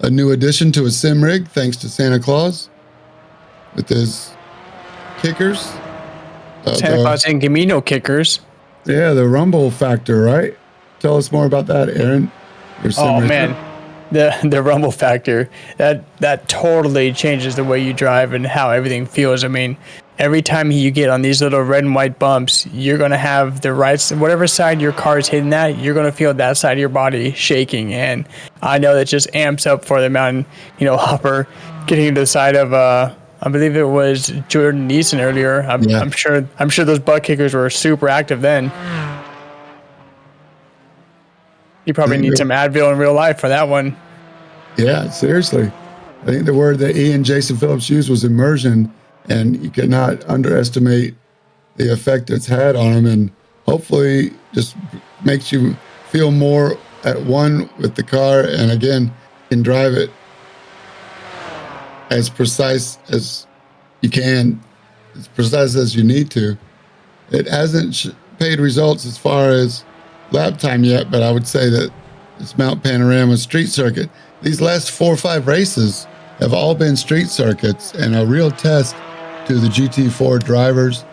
a new addition to his sim rig, thanks to Santa Claus, with his kickers. Santa Claus didn't give me no kickers. Yeah, the rumble factor, right? Tell us more about that, Aaron. Oh man, the rumble factor, that totally changes the way you drive and how everything feels. I mean, every time you get on these little red and white bumps, you're gonna have the right, whatever side your car is hitting at, you're gonna feel that side of your body shaking. And I know that just amps up for the mountain. Hopper getting to the side of I believe it was Jordan Neeson earlier. I'm sure those butt kickers were super active then. You probably need some Advil in real life for that one. Yeah, seriously. I think the word that Ian Jason Phillips used was immersion, and you cannot underestimate the effect it's had on him, and hopefully just makes you feel more at one with the car, and again, can drive it as precise as you can, as precise as you need to. It hasn't paid results as far as lap time yet, but I would say that this Mount Panorama street circuit, these last 4 or 5 races have all been street circuits and a real test to the GT4 drivers.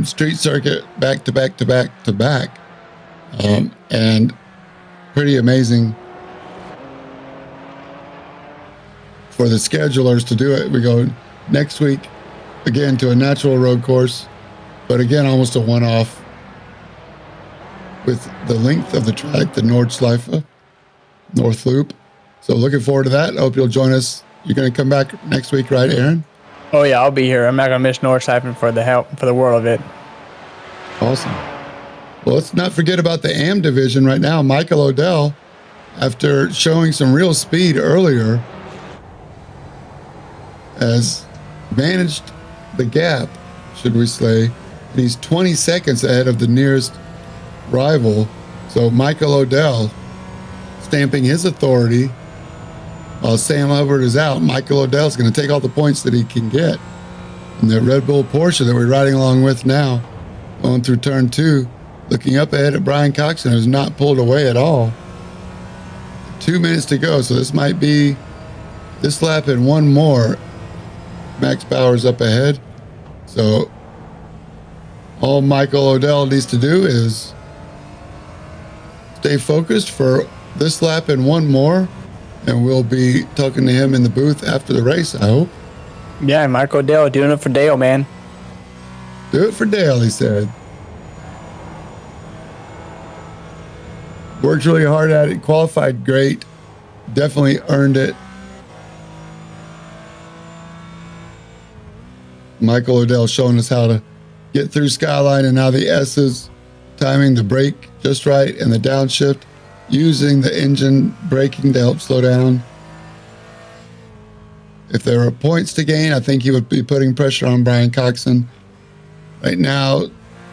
Street circuit back to back to back to back, and pretty amazing for the schedulers to do it. We go next week again to a natural road course, but again almost a one-off with the length of the track, the Nordschleife, North Loop. So looking forward to that. I hope you'll join us. You're going to come back next week, right, Aaron? Oh yeah, I'll be here. I'm not going to miss Nordschleife for the world of it. Awesome. Well, let's not forget about the AM division right now. Michael Odell, after showing some real speed earlier, has managed the gap, should we say, and he's 20 seconds ahead of the nearest rival. So Michael Odell stamping his authority while Sam Hubbard is out. Michael Odell's going to take all the points that he can get. And the Red Bull Porsche that we're riding along with now, going through turn 2, looking up ahead at Brian Coxon, who's not pulled away at all. 2 minutes to go, so this might be this lap and one more. Max Bauer's up ahead. So all Michael Odell needs to do is stay focused for this lap and one more, and we'll be talking to him in the booth after the race, I hope. Yeah, Michael Odell doing it for Dale, man. Do it for Dale, he said. Worked really hard at it, qualified great, definitely earned it. Michael Odell showing us how to get through Skyline, and now the S's, timing the brake just right and the downshift, using the engine braking to help slow down. If there were points to gain, I think he would be putting pressure on Brian Coxon. Right now,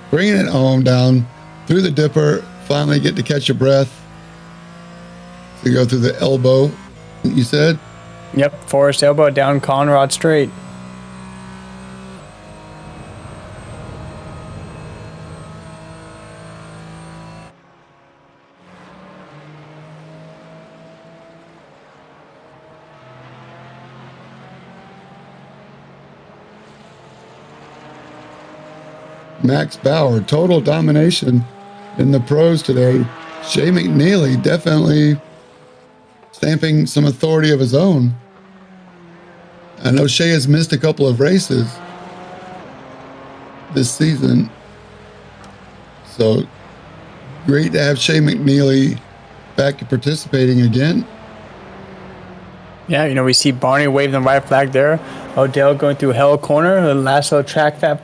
bringing it home down through the dipper, finally get to catch your breath. So you go through the elbow, you said? Yep, Forest elbow down Conrad straight. Max Bauer, total domination in the pros today. Shea McNeely definitely stamping some authority of his own. I know Shea has missed a couple of races this season, so great to have Shea McNeely back participating again. Yeah, we see Barney waving the white flag there. Odell going through Hell Corner, the last little track fact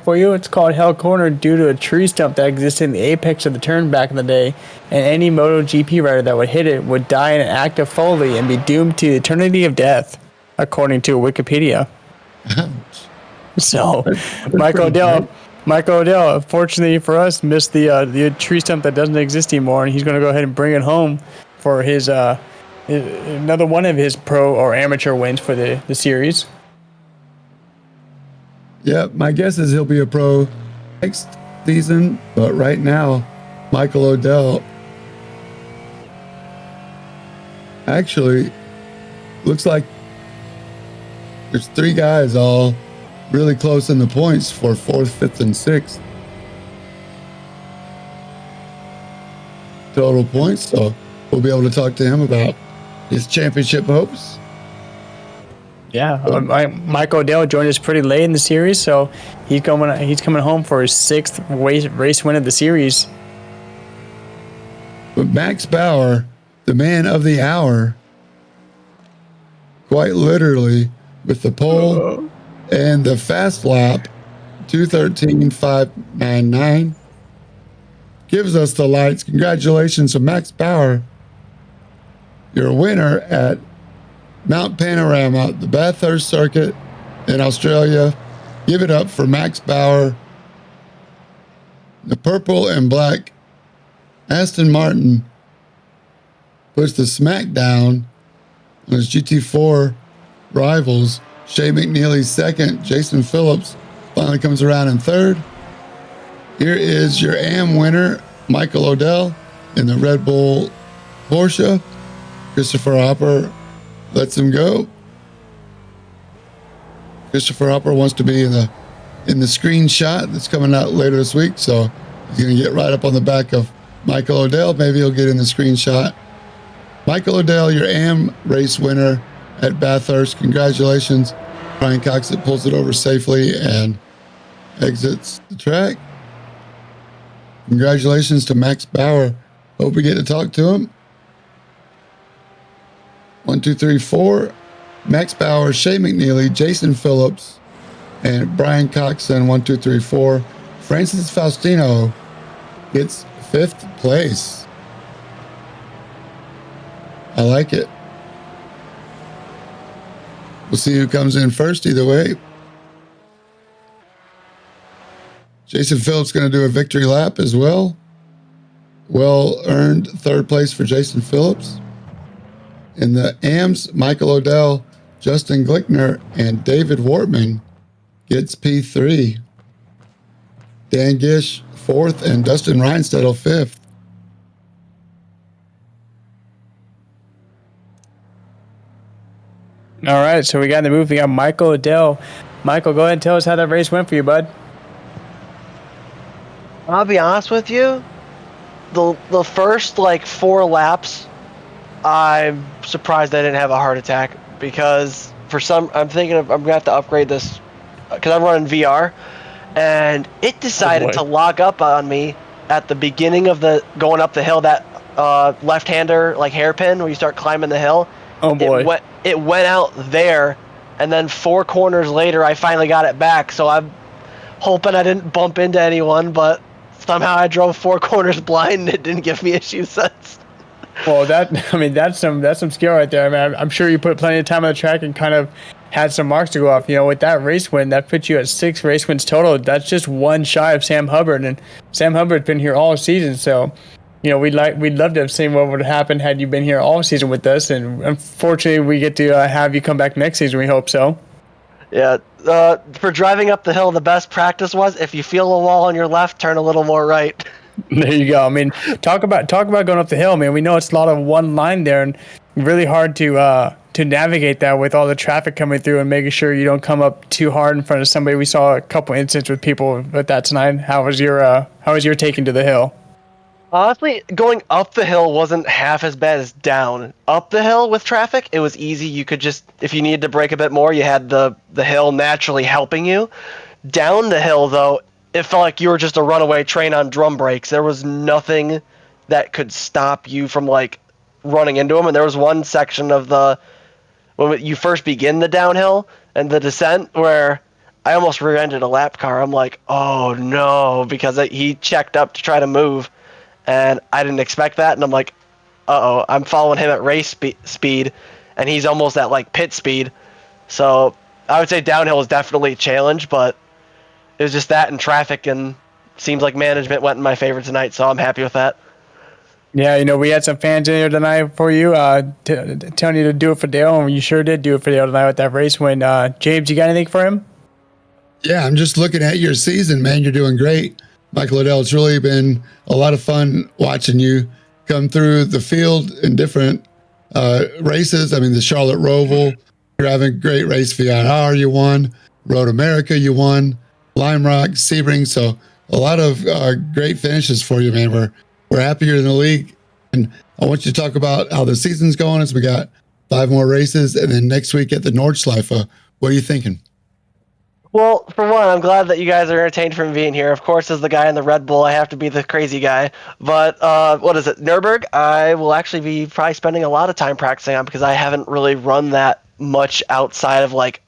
for you. It's called Hell Corner due to a tree stump that existed in the apex of the turn back in the day, and any MotoGP rider that would hit it would die in an act of folly and be doomed to eternity of death, according to Wikipedia. So, Michael Odell, unfortunately for us, missed the tree stump that doesn't exist anymore, and he's going to go ahead and bring it home for his another one of his pro or amateur wins for the series. Yeah, my guess is he'll be a pro next season, but right now, Michael Odell actually looks like there's 3 guys all really close in the points for 4th, 5th, and 6th total points. So we'll be able to talk to him about his championship hopes. Yeah, Mike Odell joined us pretty late in the series, so he's coming home for his 6th race win of the series. But Max Bauer, the man of the hour, quite literally, with the pole and the fast lap, 2:13.599, gives us the lights. Congratulations to Max Bauer. You're a winner at Mount Panorama, the Bathurst Circuit in Australia. Give it up for Max Bauer. The purple and black Aston Martin puts the smackdown on his GT4 rivals. Shea McNeely's second. Jason Phillips finally comes around in third. Here is your AM winner, Michael Odell, in the Red Bull Porsche. Christopher Hopper lets him go. Christopher Hopper wants to be in the screenshot that's coming out later this week, so he's going to get right up on the back of Michael Odell. Maybe he'll get in the screenshot. Michael Odell, your AM race winner at Bathurst. Congratulations. Brian Cox pulls it over safely and exits the track. Congratulations to Max Bauer. Hope we get to talk to him. 1, 2, 3, 4. Max Bauer, Shea McNeely, Jason Phillips, and Brian Coxon. 1, 2, 3, 4. Francis Faustino gets 5th place. I like it. We'll see who comes in first either way. Jason Phillips going to do a victory lap as well. Well-earned 3rd place for Jason Phillips. In the AMS, Michael Odell, Justin Glickner, and David Wortman gets P3. Dan Gish, 4th, and Dustin Reinstedel, 5th. All right, so we got in the move. We got Michael Odell. Michael, go ahead and tell us how that race went for you, bud. I'll be honest with you. The first 4 laps, I'm surprised I didn't have a heart attack because I'm thinking I'm gonna have to upgrade this because I'm running VR, and it decided to lock up on me at the beginning of the going up the hill. That left-hander hairpin where you start climbing the hill. Oh boy! It went out there, and then 4 corners later, I finally got it back. So I'm hoping I didn't bump into anyone, but somehow I drove 4 corners blind, and it didn't give me issues since. Well, that's some skill right there. I mean, I'm sure you put plenty of time on the track and kind of had some marks to go off. You know, with that race win, that puts you at 6 race wins total. That's just 1 shy of Sam Hubbard, and Sam Hubbard's been here all season. So, you know, we'd love to have seen what would have happened had you been here all season with us. And unfortunately, we get to have you come back next season. We hope so. Yeah. For driving up the hill, the best practice was if you feel a wall on your left, turn a little more right. There you go. I mean, talk about going up the hill, man. We know it's a lot of one line there, and really hard to navigate that with all the traffic coming through and making sure you don't come up too hard in front of somebody. We saw a couple incidents with people with that tonight. How was your take into the hill? Honestly, going up the hill wasn't half as bad as down. Up the hill with traffic, it was easy. You could just, if you needed to brake a bit more, you had the hill naturally helping you. Down the hill, though, it felt like you were just a runaway train on drum brakes. There was nothing that could stop you from running into them. And there was one section of when you first begin the downhill and the descent where I almost rear-ended a lap car. I'm like, oh no, because he checked up to try to move, and I didn't expect that. And I'm like, uh-oh, I'm following him at race speed, and he's almost at pit speed. So I would say downhill is definitely a challenge, but it was just that and traffic, and seems like management went in my favor tonight, so I'm happy with that. Yeah, you know, we had some fans in here tonight for you, telling you to do it for Dale, and you sure did do it for Dale tonight with that race win. James, you got anything for him? Yeah, I'm just looking at your season, man. You're doing great. Michael Liddell, it's really been a lot of fun watching you come through the field in different races. I mean, the Charlotte Roval, you're having a great race. VIR, you won. Road America, you won. Lime Rock, Sebring. So a lot of great finishes for you, man. We're happier in the league. And I want you to talk about how the season's going as we got 5 more races. And then next week at the Nordschleife, what are you thinking? Well, for one, I'm glad that you guys are entertained from being here. Of course, as the guy in the Red Bull, I have to be the crazy guy. But what is it? Nürburgring, I will actually be probably spending a lot of time practicing on because I haven't really run that much outside of like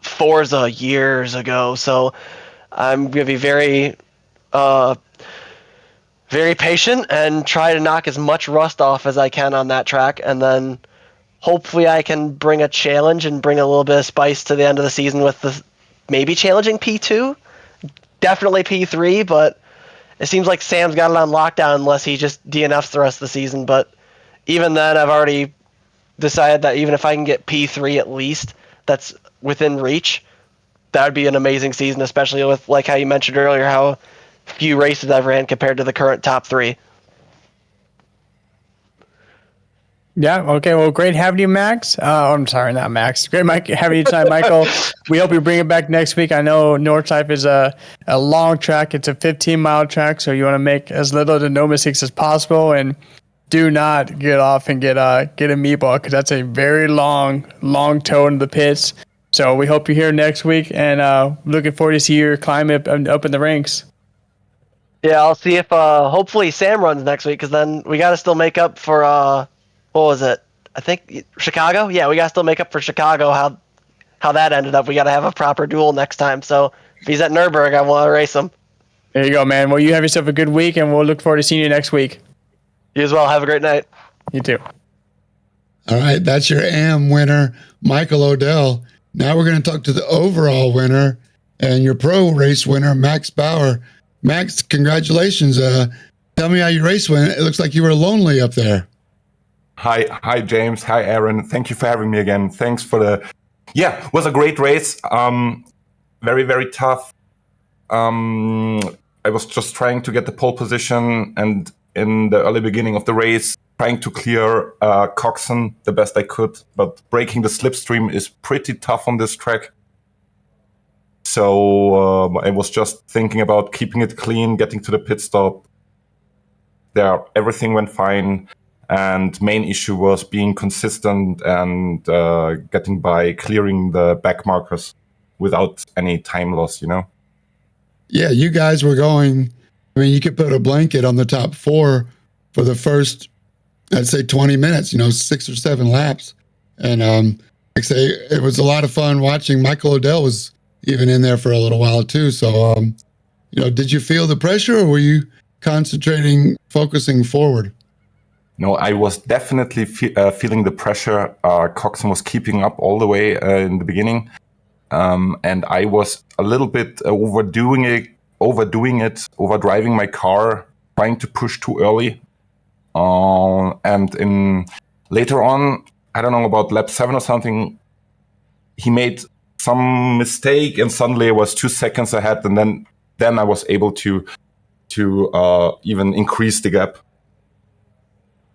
Forza years ago. So I'm going to be very patient and try to knock as much rust off as I can on that track. And then hopefully I can bring a challenge and bring a little bit of spice to the end of the season with the maybe challenging P2, definitely P3, but it seems like Sam's got it on lockdown unless he just DNFs the rest of the season. But even then, I've already decided that even if I can get P3 at least, that's within reach, that would be an amazing season, especially with like how you mentioned earlier, how few races I've ran compared to the current top 3. Yeah. Okay. Well, great having you, Max. I'm sorry, not Max. Great having you tonight, Michael. We hope you bring it back next week. I know Nordschleife is a long track. It's a 15-mile track, so you want to make as little to no mistakes as possible, and do not get off and get a meatball because that's a very long tow into the pits. So we hope you're here next week, and looking forward to see your climb up in the ranks. Yeah, I'll see if hopefully Sam runs next week because then we got to still make up for what was it? I think Chicago. Yeah, we got to still make up for Chicago. How that ended up. We got to have a proper duel next time. So if he's at Nürburgring, I want to race him. There you go, man. Well, you have yourself a good week, and we'll look forward to seeing you next week. You as well. Have a great night. You too. All right, that's your AM winner, Michael Odell. Now we're going to talk to the overall winner and your pro race winner, Max Bauer. Max, congratulations. Tell me how your race went. It looks like you were lonely up there. Hi, James. Hi, Aaron. Thank you for having me again. Thanks for it was a great race. Very, very tough. I was just trying to get the pole position and in the early beginning of the race, trying to clear Coxon the best I could, but breaking the slipstream is pretty tough on this track. So I was just thinking about keeping it clean, getting to the pit stop. Everything went fine. And main issue was being consistent and getting by, clearing the back markers without any time loss, Yeah, you guys were going, I mean, you could put a blanket on the top 4 for the first, I'd say 20 minutes, 6 or 7 laps. And like I say, it was a lot of fun watching. Michael Odell was even in there for a little while too. So, did you feel the pressure or were you focusing forward? No, I was definitely feeling the pressure. Coxon was keeping up all the way in the beginning. And I was a little bit overdriving my car, trying to push too early. And later on, I don't know, about lap 7 or something, he made some mistake and suddenly I was 2 seconds ahead. And then I was able to even increase the gap.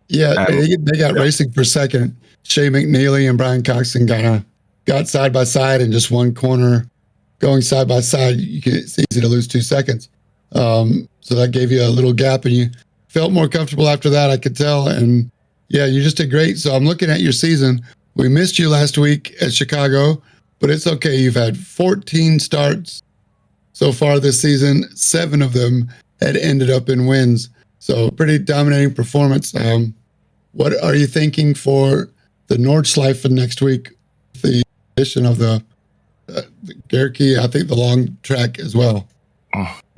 Yeah, they got racing for second. Shea McNeely and Brian Coxon kind of got side by side in just one corner, going side by side. It's easy to lose 2 seconds. So that gave you a little gap, and you felt more comfortable after that, I could tell. And yeah, you just did great. So I'm looking at your season. We missed you last week at Chicago, but it's okay. You've had 14 starts so far this season. 7 of them had ended up in wins. So pretty dominating performance. What are you thinking for the Nordschleife next week? The addition of the Gerke, I think the long track as well.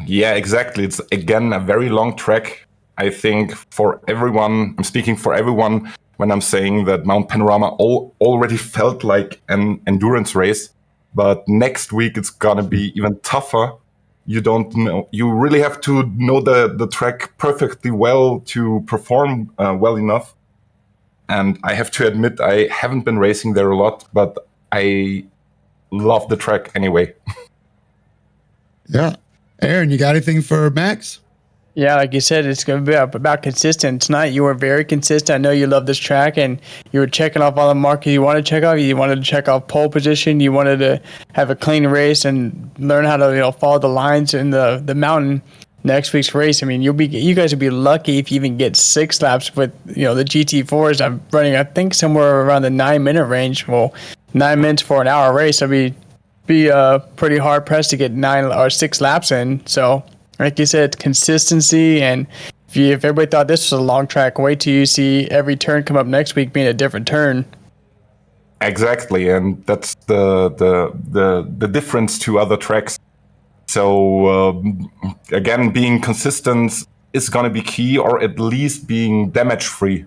Yeah, exactly. It's again a very long track. I think for everyone, I'm speaking for everyone when I'm saying that Mount Panorama already felt like an endurance race. But next week it's gonna be even tougher. You don't know. You really have to know the track perfectly well to perform well enough. And I have to admit, I haven't been racing there a lot, but I love the track anyway. Yeah. Aaron, you got anything for Max? Yeah, like you said, it's going to be about consistent. Tonight, you were very consistent. I know you love this track, and you were checking off all the markers you want to check off. You wanted to check off pole position. You wanted to have a clean race and learn how to follow the lines in the mountain. Next week's race, I mean, you guys will be lucky if you even get 6 laps with the GT4s. I'm running, I think, somewhere around the 9-minute range. Well, 9 minutes for an hour race. I'd be pretty hard pressed to get 9 or 6 laps in. So, like you said, consistency, and if everybody thought this was a long track, wait till you see every turn come up next week being a different turn. Exactly, and that's the difference to other tracks. So again, being consistent is going to be key, or at least being damage free,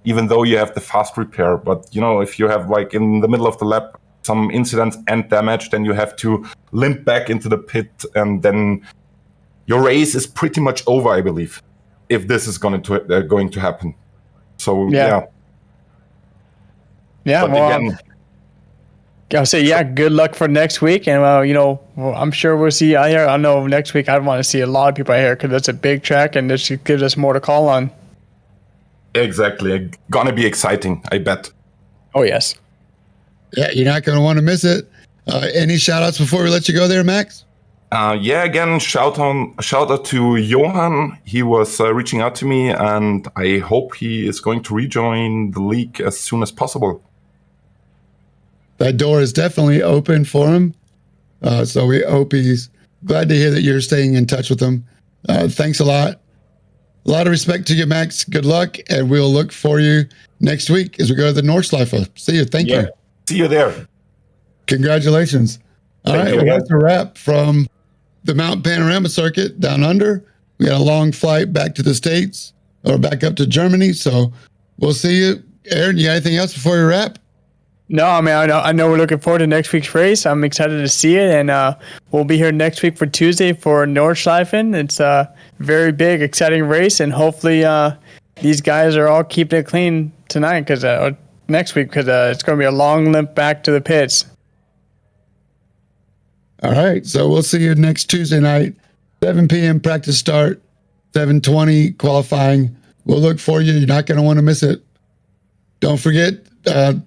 even though you have the fast repair. But if you have, like, in the middle of the lap some incidents and damage, then you have to limp back into the pit, and then your race is pretty much over, I believe, if this is going to happen. So yeah. But Well, again, I'll say, good luck for next week. And, I'm sure we'll see you out here. I know next week I'd want to see a lot of people out here because it's a big track and this gives us more to call on. Exactly. Gonna be exciting, I bet. Oh, yes. Yeah, you're not going to want to miss it. Any shout outs before we let you go there, Max? Again, shout out to Johan. He was reaching out to me, and I hope he is going to rejoin the league as soon as possible. That door is definitely open for him. So we hope he's glad to hear that you're staying in touch with him. Thanks a lot. A lot of respect to you, Max. Good luck, and we'll look for you next week as we go to the Nordschleife. See you. Thank you. See you there. Congratulations. All right, well, that's a wrap from the Mount Panorama circuit down under. We got a long flight back to the States or back up to Germany. So we'll see you. Aaron, you got anything else before we wrap? No, I mean, I know we're looking forward to next week's race. I'm excited to see it, and we'll be here next week for Tuesday for Nordschleife. It's a very big, exciting race, and hopefully these guys are all keeping it clean tonight next week because it's going to be a long limp back to the pits. All right, so we'll see you next Tuesday night, 7 p.m. practice start, 7:20 qualifying. We'll look for you. You're not going to want to miss it. Don't forget,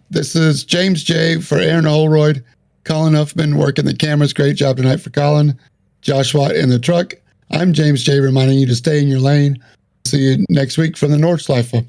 this is James J. for Aaron Holroyd. Colin Huffman working the cameras. Great job tonight for Colin. Josh Watt in the truck. I'm James J. reminding you to stay in your lane. See you next week from the Nordschleife.